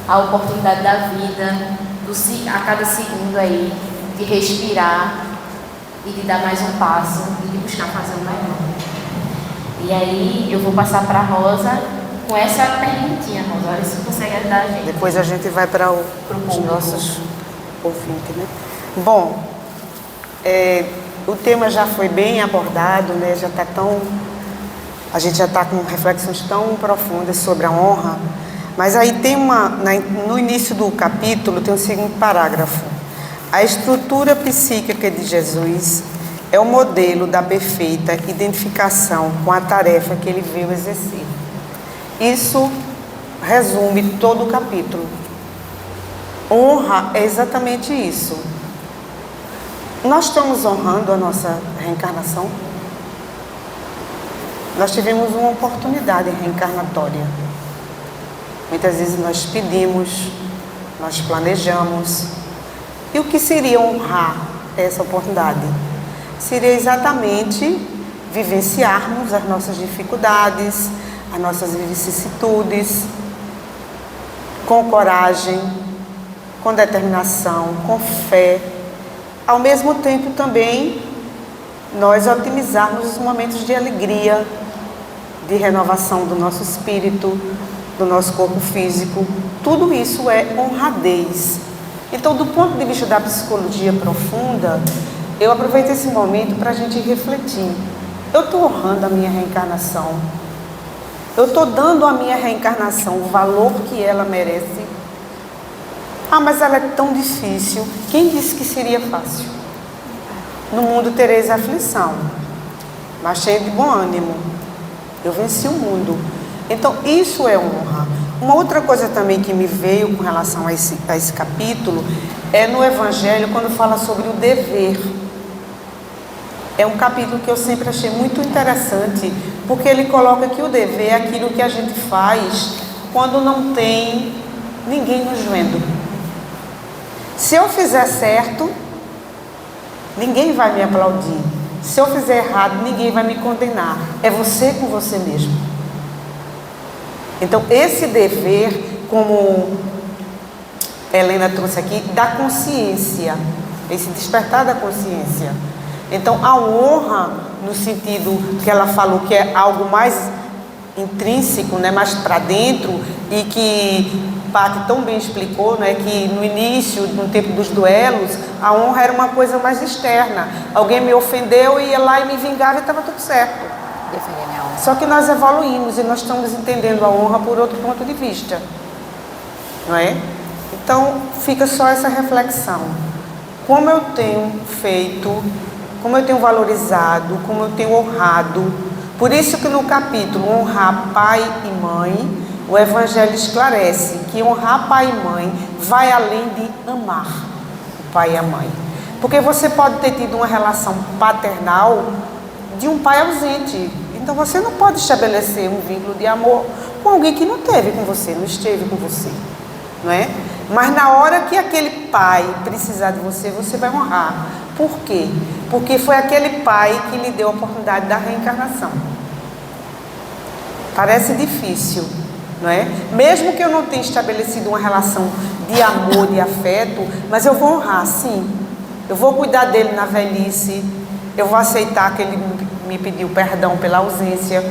a oportunidade da vida, a cada segundo aí, de respirar e de dar mais um passo e de buscar fazer o melhor. E aí eu vou passar para a Rosa com essa perguntinha, Rosa. Olha se você consegue ajudar a gente. Depois a gente vai para os nossos ouvintes, né? Bom, o tema já foi bem abordado, né? A gente já está com reflexões tão profundas sobre a honra, mas aí tem no início do capítulo tem o seguinte parágrafo: a estrutura psíquica de Jesus é o modelo da perfeita identificação com a tarefa que ele veio exercer. Isso resume todo o capítulo. Honra é exatamente isso. Nós estamos honrando a nossa reencarnação? Nós tivemos uma oportunidade reencarnatória. Muitas vezes nós pedimos, nós planejamos. E o que seria honrar essa oportunidade? Seria exatamente vivenciarmos as nossas dificuldades, as nossas vicissitudes, com coragem, com determinação, com fé. Ao mesmo tempo também, nós otimizarmos os momentos de alegria, de renovação do nosso espírito, do nosso corpo físico. Tudo isso é honradez. Então, do ponto de vista da psicologia profunda, eu aproveito esse momento para a gente refletir. Eu estou honrando a minha reencarnação? Eu estou dando à minha reencarnação o valor que ela merece? Ah, mas ela é tão difícil. Quem disse que seria fácil? No mundo tereis aflição, mas cheio de bom ânimo. Eu venci o mundo. Então, isso é honra. Uma outra coisa também que me veio com relação a esse capítulo é no Evangelho, quando fala sobre o dever. É um capítulo que eu sempre achei muito interessante, porque ele coloca que o dever é aquilo que a gente faz quando não tem ninguém nos vendo. Se eu fizer certo, ninguém vai me aplaudir. Se eu fizer errado, ninguém vai me condenar. É você com você mesmo. Então, esse dever, como Helena trouxe aqui, da consciência, esse despertar da consciência. Então, a honra, no sentido que ela falou que é algo mais intrínseco, né, mais para dentro, e que Pati tão bem explicou, né, que no início, no tempo dos duelos, a honra era uma coisa mais externa. Alguém me ofendeu, ia lá e me vingava e estava tudo certo. Defender minha honra. Só que nós evoluímos e nós estamos entendendo a honra por outro ponto de vista, não é? Então, fica só essa reflexão. Como eu tenho feito, como eu tenho valorizado, como eu tenho honrado. Por isso que no capítulo honrar pai e mãe, o Evangelho esclarece que honrar pai e mãe vai além de amar o pai e a mãe. Porque você pode ter tido uma relação paternal de um pai ausente. Então você não pode estabelecer um vínculo de amor com alguém que não teve com você, não esteve com você, não é? Mas na hora que aquele pai precisar de você, você vai honrar. Por quê? Porque foi aquele pai que lhe deu a oportunidade da reencarnação. Parece difícil, não é? Mesmo que eu não tenha estabelecido uma relação de amor, de afeto, mas eu vou honrar, sim. Eu vou cuidar dele na velhice, eu vou aceitar que ele me pediu perdão pela ausência,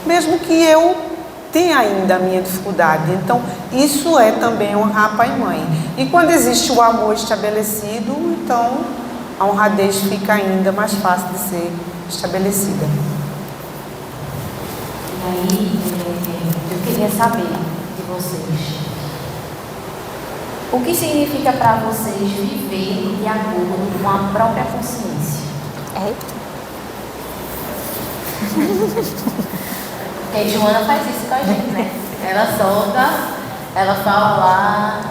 mesmo que eu tenha ainda a minha dificuldade. Então, isso é também honrar pai e mãe. E quando existe o amor estabelecido, então a honradez fica ainda mais fácil de ser estabelecida. E aí, eu queria saber de vocês, o que significa para vocês viver de acordo com a própria consciência? Porque a Joana faz isso com a gente, né? Ela solta, ela fala lá,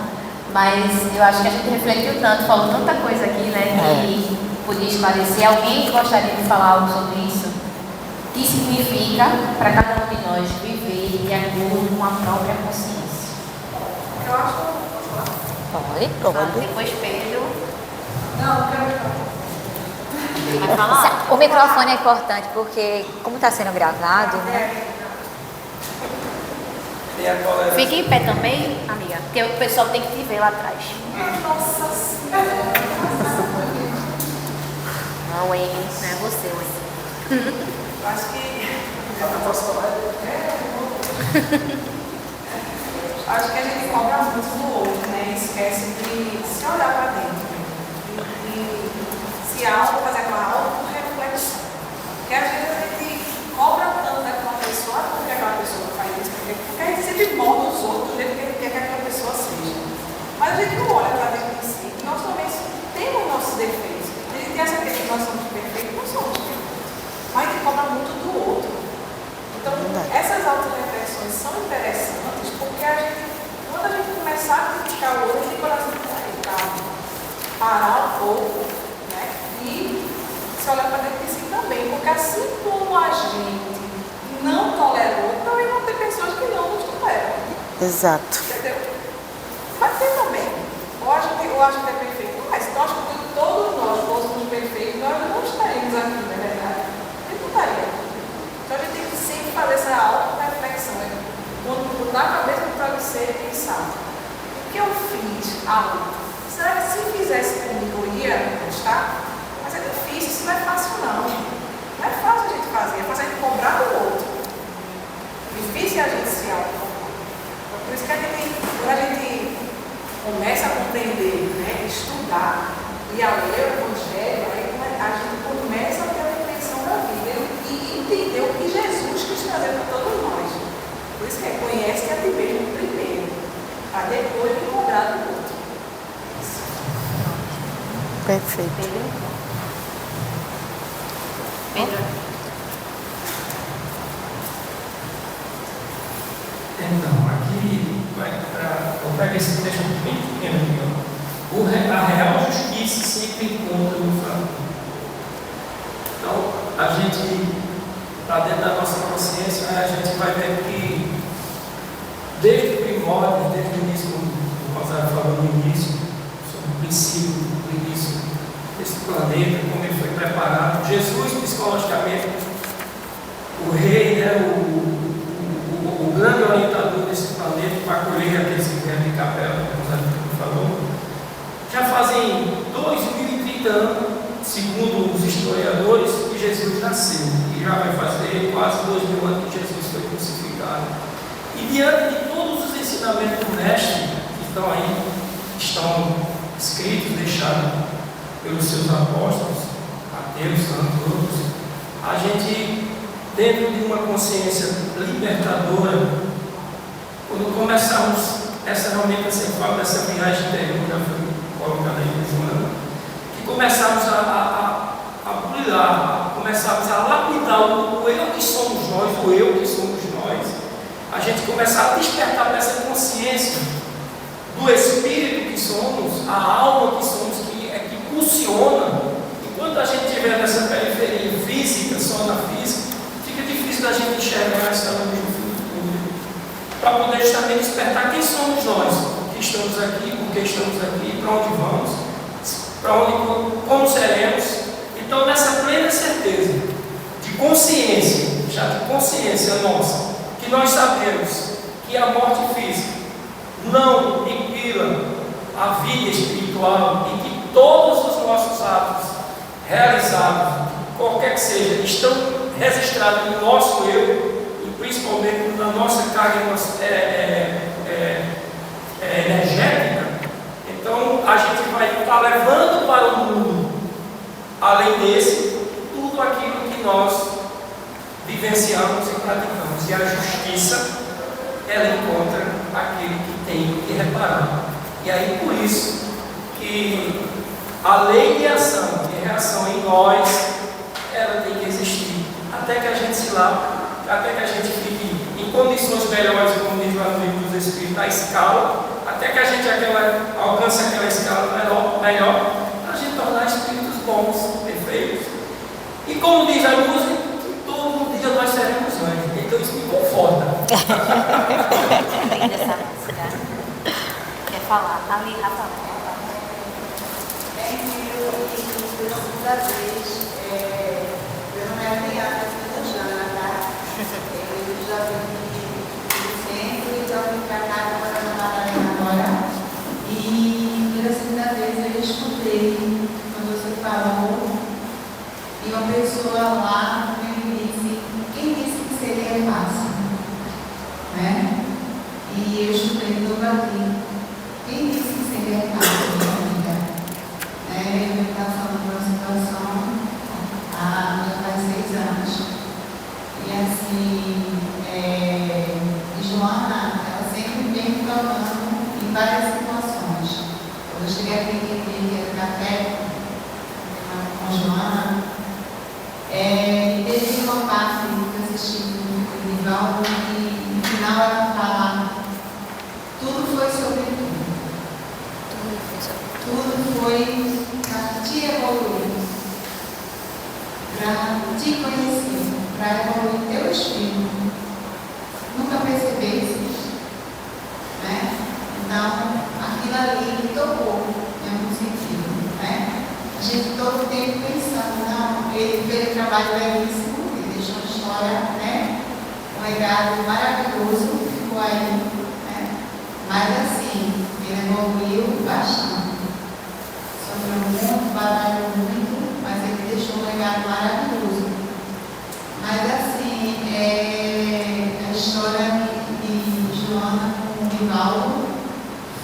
mas eu acho que a gente refletiu tanto, falou tanta coisa aqui, né? Que podia esclarecer. Alguém gostaria de falar algo sobre isso? O que significa para cada um de nós viver de acordo com a própria consciência? Eu acho que Pode. Depois Pedro. não, eu quero. Vai falar? O microfone é importante porque, como está sendo gravado, né? E a colega? Fica em pé também, amiga, porque o pessoal tem que te ver lá atrás. Nossa Senhora. Não, Wayne, não é você, Wayne. Acho que. Eu posso falar? Acho que a gente cobra muito do outro, né? E esquece de se olhar para dentro. E se fazer aquela auto-reflexão. Porque às vezes a gente cobra tanto daquela pessoa, porque aquela pessoa faz isso, porque a gente sempre molda os outros do jeito que a gente quer que aquela pessoa seja. Mas a gente não olha para dentro de si. E nós também temos nossos defeitos. A gente tem essa certeza que nós somos perfeitos, não somos perfeitos. Mas a gente cobra muito do outro. Então, essas auto-reflexões são interessantes porque quando a gente começar a criticar o outro, a gente tem coração de calma, parar um pouco, né? E precisa olhar para dentro de si também, porque assim como a gente não tolerou, também vão ter pessoas que não nos toleram. Exato. Entendeu? Vai ter também. Ou a gente é perfeito, mas se nós, todos nós fôssemos perfeitos, nós não estaríamos aqui, não é verdade? A gente não estaria aqui. Então a gente tem que sempre fazer essa auto-reflexão, né? Quando botar a cabeça no travesseiro e pensar, o que eu fiz algo? Será que se fizesse comigo eu ia gostar? Mas é difícil, isso não é fácil não. Não é fácil a gente fazer, é fácil a gente cobrar do outro. Difícil é a gente se auto-cobrar. Por isso que quando a gente começa a compreender, né, estudar e a ler o Evangelho, aí a gente começa a ter a dimensão da vida e entender o que Jesus quis trazer para todos nós. Por isso que é conhece a ti mesmo primeiro, para depois me cobrar do outro. Perfeito. Pedro. Então, aqui, eu pego esse texto bem pequeno aqui, a real justiça sempre encontra no fraco. Então, a gente, para dentro da nossa consciência, a gente vai ver que, desde o primórdio, desde o início, o Rosário falou no início, sobre o princípio do início desse planeta, como ele foi preparado, Jesus, psicologicamente, o rei, né, o grande orientador desse planeta para acolher aqueles que vieram de capela, como o Zé falou, já fazem 2030 anos, segundo os historiadores, que Jesus nasceu, e já vai fazer quase 2000 anos que Jesus foi crucificado. E diante de todos os ensinamentos do Mestre, que estão aí, estão escritos, deixados pelos seus apóstolos, Mateus, Santos, outros, a gente, dentro de uma consciência libertadora, quando começarmos realmente essa fala dessa viagem interior, já foi colocada aí no ano, que começarmos a brilhar, começarmos a lapidar o eu que somos nós, o eu que somos nós, a gente começar a despertar para essa consciência do espírito que somos, a alma que somos, que funciona. Enquanto a gente estiver nessa periferia física, só na física, fica difícil da gente enxergar essa luz no futuro, para poder justamente despertar quem somos nós, que estamos aqui, por que estamos aqui, para onde vamos, como seremos. Então, nessa plena certeza de consciência, já de consciência nossa, que nós sabemos que a morte física não aniquila a vida espiritual e que todos os nossos atos realizados, qualquer que seja, estão registrados no nosso eu e principalmente na nossa carga energética. Então a gente vai estar levando para o mundo, além desse, tudo aquilo que nós vivenciamos e praticamos. E a justiça, ela encontra aquele que tem que reparar. E aí por isso que a lei de ação e reação em nós, ela tem que existir, até que a gente se lave, até que a gente fique em condições melhores, como diz lá no livro dos Espíritos, na escala, até que a gente alcance aquela escala melhor, para a gente tornar espíritos bons, perfeitos. E como diz a música, todo dia nós seremos anjos. Então isso me conforta. Linda essa música. Quer falar? Ali, Rafael. Pela segunda vez, meu nome é Adriana, eu já vim do centro e já vim para cá para trabalhar agora. E pela segunda vez eu escutei quando você falou e uma pessoa lá me disse, quem disse que seria fácil? Né? E eu escutei todo aqui. Quem disse que seria fácil, minha amiga? Eu estou passando por uma situação já faz 6 anos. E assim, Joana, ela sempre vem me falando em várias situações. Quando eu cheguei aqui que era café com Joana, teve uma parte que eu assisti no livro e no final ela fala, tudo foi sobre tudo. Tudo foi te evoluir. para te conhecer, para evoluir teu espírito. Nunca percebesse, né? Então, aquilo ali me tocou em algum sentido, né? A gente todo o tempo pensando, não, ele fez um trabalho belíssimo, ele deixou uma história, né? Um legado maravilhoso, ficou aí, né? Mas assim, ele evoluiu bastante. Sofreu muito, batalhou muito, mas ele deixou um legado maravilhoso. Mas assim, a história de Joana com o Rivaldo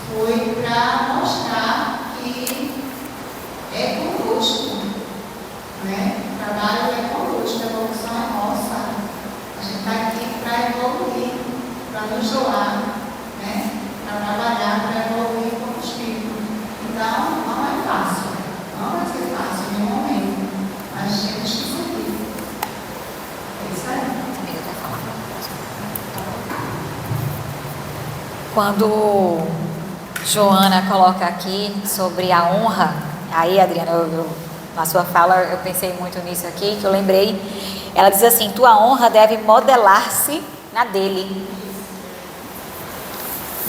foi para mostrar que é conosco, né? O trabalho é conosco, a evolução é nossa. A gente está aqui para evoluir, para nos doar, né? Para trabalhar, para evoluir como espírito. Então, não é fácil, não vai ser fácil em nenhum momento, mas temos que seguir. É isso aí. Quando Joana coloca aqui sobre a honra, aí, Adriana, na sua fala eu pensei muito nisso aqui, que eu lembrei. Ela diz assim: tua honra deve modelar-se na dele.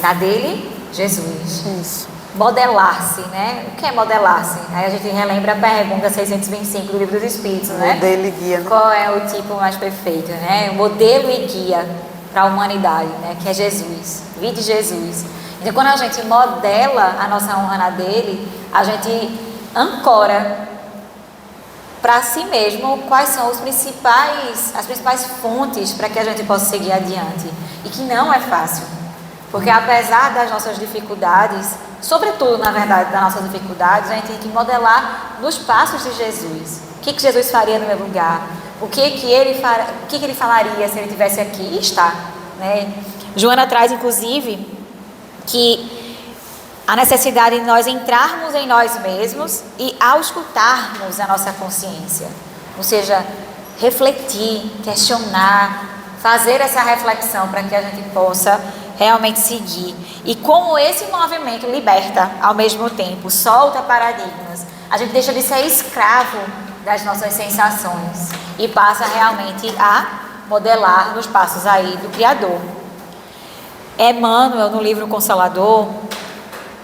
Na dele, Jesus. Isso. Modelar-se, né? O que é modelar-se? Aí a gente relembra a pergunta 625 do Livro dos Espíritos, né? Modelo e guia, né? Qual é o tipo mais perfeito, né? O modelo e guia para a humanidade, né? Que é Jesus. Vide Jesus. Então, quando a gente modela a nossa honra na dele, a gente ancora para si mesmo quais são as principais fontes para que a gente possa seguir adiante. E que não é fácil. Porque apesar das nossas dificuldades, sobretudo, na verdade, das nossas dificuldades, a gente tem que modelar nos passos de Jesus. O que Jesus faria no meu lugar? O que ele falaria se ele estivesse aqui? E está, né? Joana traz, inclusive, que a necessidade de nós entrarmos em nós mesmos e auscultarmos a nossa consciência. Ou seja, refletir, questionar, fazer essa reflexão para que a gente possa realmente seguir. E como esse movimento liberta ao mesmo tempo, solta paradigmas, a gente deixa de ser escravo das nossas sensações e passa realmente a modelar nos passos aí do Criador. Emmanuel, no livro Consolador,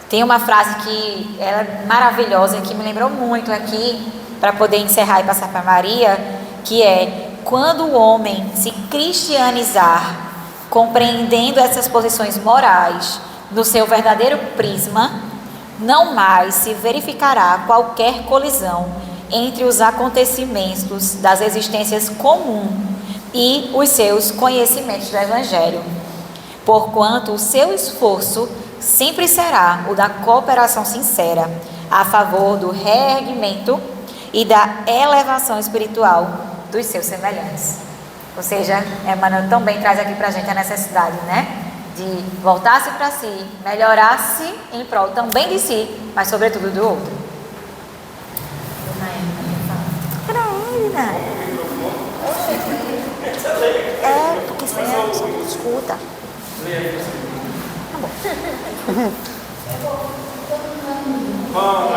tem uma frase que é maravilhosa, que me lembrou muito aqui, para poder encerrar e passar para Maria, que é: quando o homem se cristianizar, compreendendo essas posições morais no seu verdadeiro prisma, não mais se verificará qualquer colisão entre os acontecimentos das existências comuns e os seus conhecimentos do Evangelho, porquanto o seu esforço sempre será o da cooperação sincera a favor do reerguimento e da elevação espiritual dos seus semelhantes. Ou seja, Emmanuel também traz aqui para a gente a necessidade, né, de voltar-se para si, melhorar-se em prol também de si, mas sobretudo do outro. É, porque isso é só escuta. Tá bom.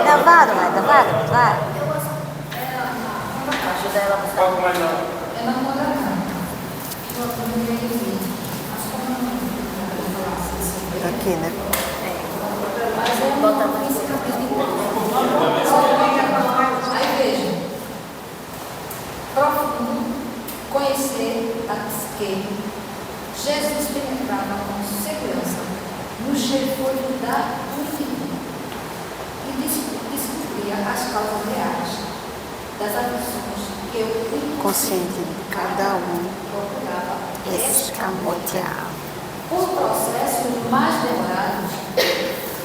Gravado, vai. Ajuda ela a buscar. Aqui, né? Bota mais. Aí veja, profundo, conhecer a psique. Jesus penetrava com segurança no cheiro da infinito e descobria as causas reais das aflições que eu Consciente de cada um procurava escamotear. Por processos mais demorados,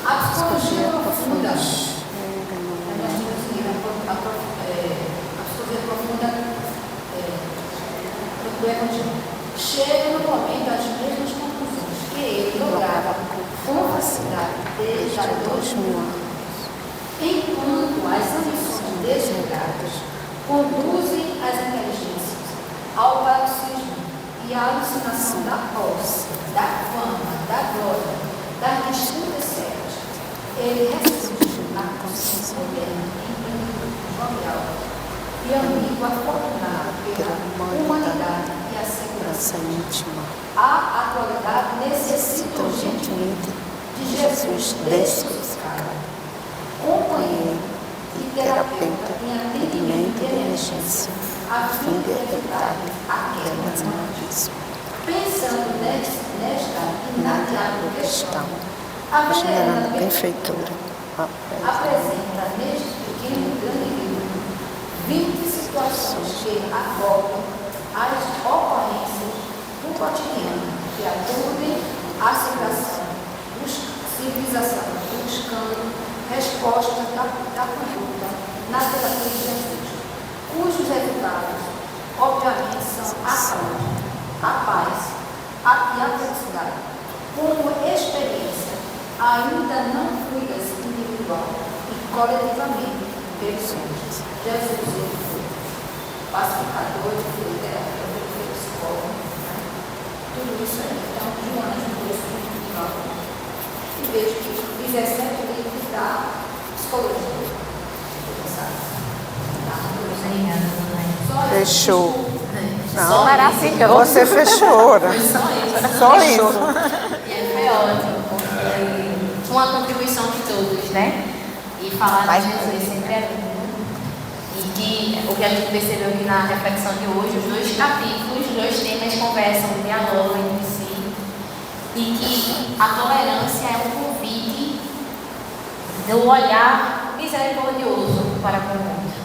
a psicologia profunda, a psicologia profunda chega no momento às mesmas conclusões que ele lograva com facilidade desde há 2000 anos. Enquanto as ambições desregradas conduzem as inteligências ao paroxismo e à alucinação da posse, da fama, da glória, das disputas sérias, ele ressurge na consciência moderna, jovial, e e amigo afortunado pela humanidade e a segurança. íntima. A atualidade necessita Urgentemente de Jesus descrucificado, companheiro e terapeuta em atendimento de emergência, a fim de evitar a queda no abismo. Pensando nesta inadiável questão, a veneranda benfeitora apresenta neste pequeno e grande livro 20 situações que abordam as ocorrências do cotidiano que aturdem a civilização, buscando respostas da conduta na terapia de Jesus, cujos resultados, obviamente, são a saúde, a paz e a felicidade, como experiência ainda não fluídas individual e coletivamente pelos homens. Jesus foi pacificador, foi terapeuta, foi psicólogo, né? Tudo isso aí. Então, Joana de 2,29. E vejo que 17 livros da psicologia. Fechou. Só maravilhoso. Você fechou, né? Só isso. E aí foi ótimo, porque uma contribuição de todos, né? E falar de Jesus sempre é lindo. E que o que a gente percebeu aqui na reflexão de hoje, os 2 capítulos, os 2 temas conversam, dialogam entre si. E que a tolerância é um convite do olhar misericordioso para com o outro.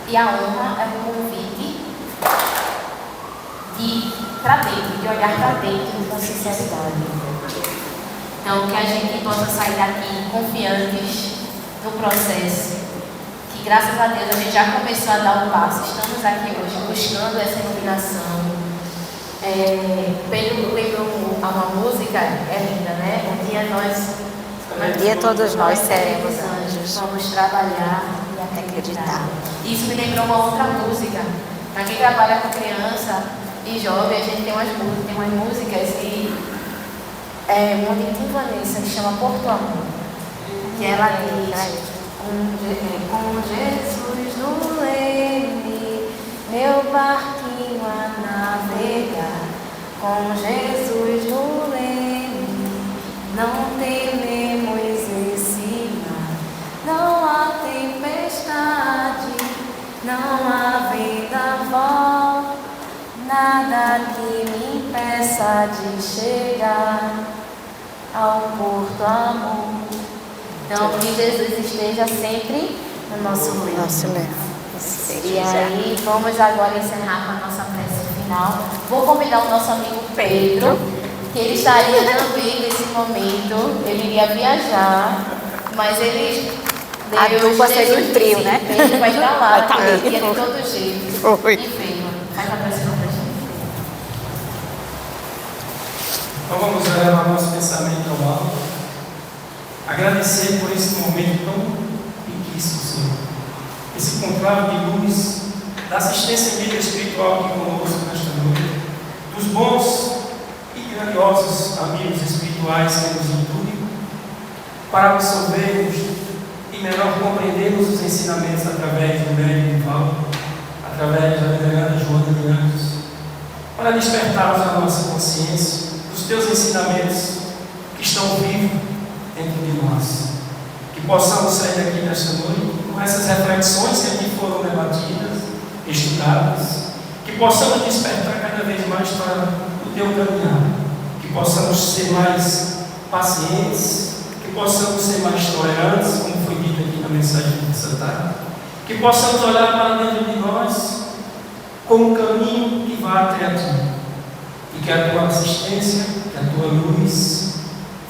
E a honra é um convite para dentro, de olhar para dentro com sinceridade. Então, que a gente possa sair daqui confiantes no processo, que graças a Deus a gente já começou a dar um passo, estamos aqui hoje buscando essa iluminação. Pedro lembrou uma música, é linda, né? Um dia todos nós seremos anjos, vamos trabalhar e acreditar. Isso me lembrou uma outra música. Para quem trabalha com criança e jovem, a gente tem umas músicas e uma de Tim Vanessa que chama Porto Amor, que ela diz: com Jesus no leme, meu barquinho a navegar, com Jesus no leme, não tememos esse mar, não há tempestade, não há vendaval, nada que me impeça de chegar ao Porto Amor. Então, que Jesus esteja sempre no nosso meio. E aí, vamos agora encerrar com a nossa prece final. Vou convidar o nosso amigo Pedro, que ele estaria também nesse momento. Ele iria viajar, mas ele... A dupla seria um trio, né? Ele vai estar lá, Vai estar porque mesmo. de todo jeito. Oi. E veio. Faz a prece pra gente. Então vamos elevar nosso pensamento ao alto, agradecer por esse momento tão riquíssimo, Senhor. Esse conclave de luz, da assistência e vida espiritual aqui conosco nesta noite, dos bons e grandiosos amigos espirituais que nos intuem, para absorvermos e melhor compreendermos os ensinamentos através do médium Paulo, através da veneranda Joana de Anjos, para despertarmos a nossa consciência dos teus ensinamentos que estão vivos dentro de nós. Que possamos sair daqui nesta noite com essas reflexões que aqui foram debatidas, estudadas, que possamos despertar cada vez mais para o teu caminhar, que possamos ser mais pacientes, que possamos ser mais tolerantes, como foi dito aqui na mensagem dessa tarde, que possamos olhar para dentro de nós como um caminho que vai até a ti, e que a tua assistência, que a tua luz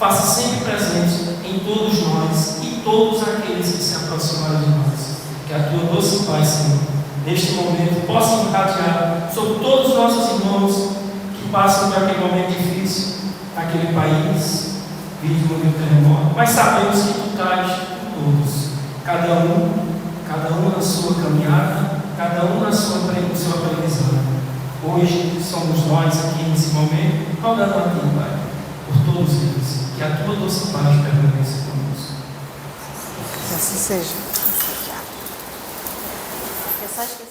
faça sempre presente em todos nós e todos aqueles que se aproximaram de nós. Que a tua doce paz, Senhor, neste momento possa irradiar sobre todos os nossos irmãos que passam por aquele momento difícil, naquele país, vítima do terremoto, mas sabemos que tu estás com todos, cada um na sua caminhada, cada um no seu aprendizado. Hoje somos nós aqui nesse momento, rogando a ti, Pai, por todos eles, que a tua doce paz permaneça conosco. Assim seja. Pessoas que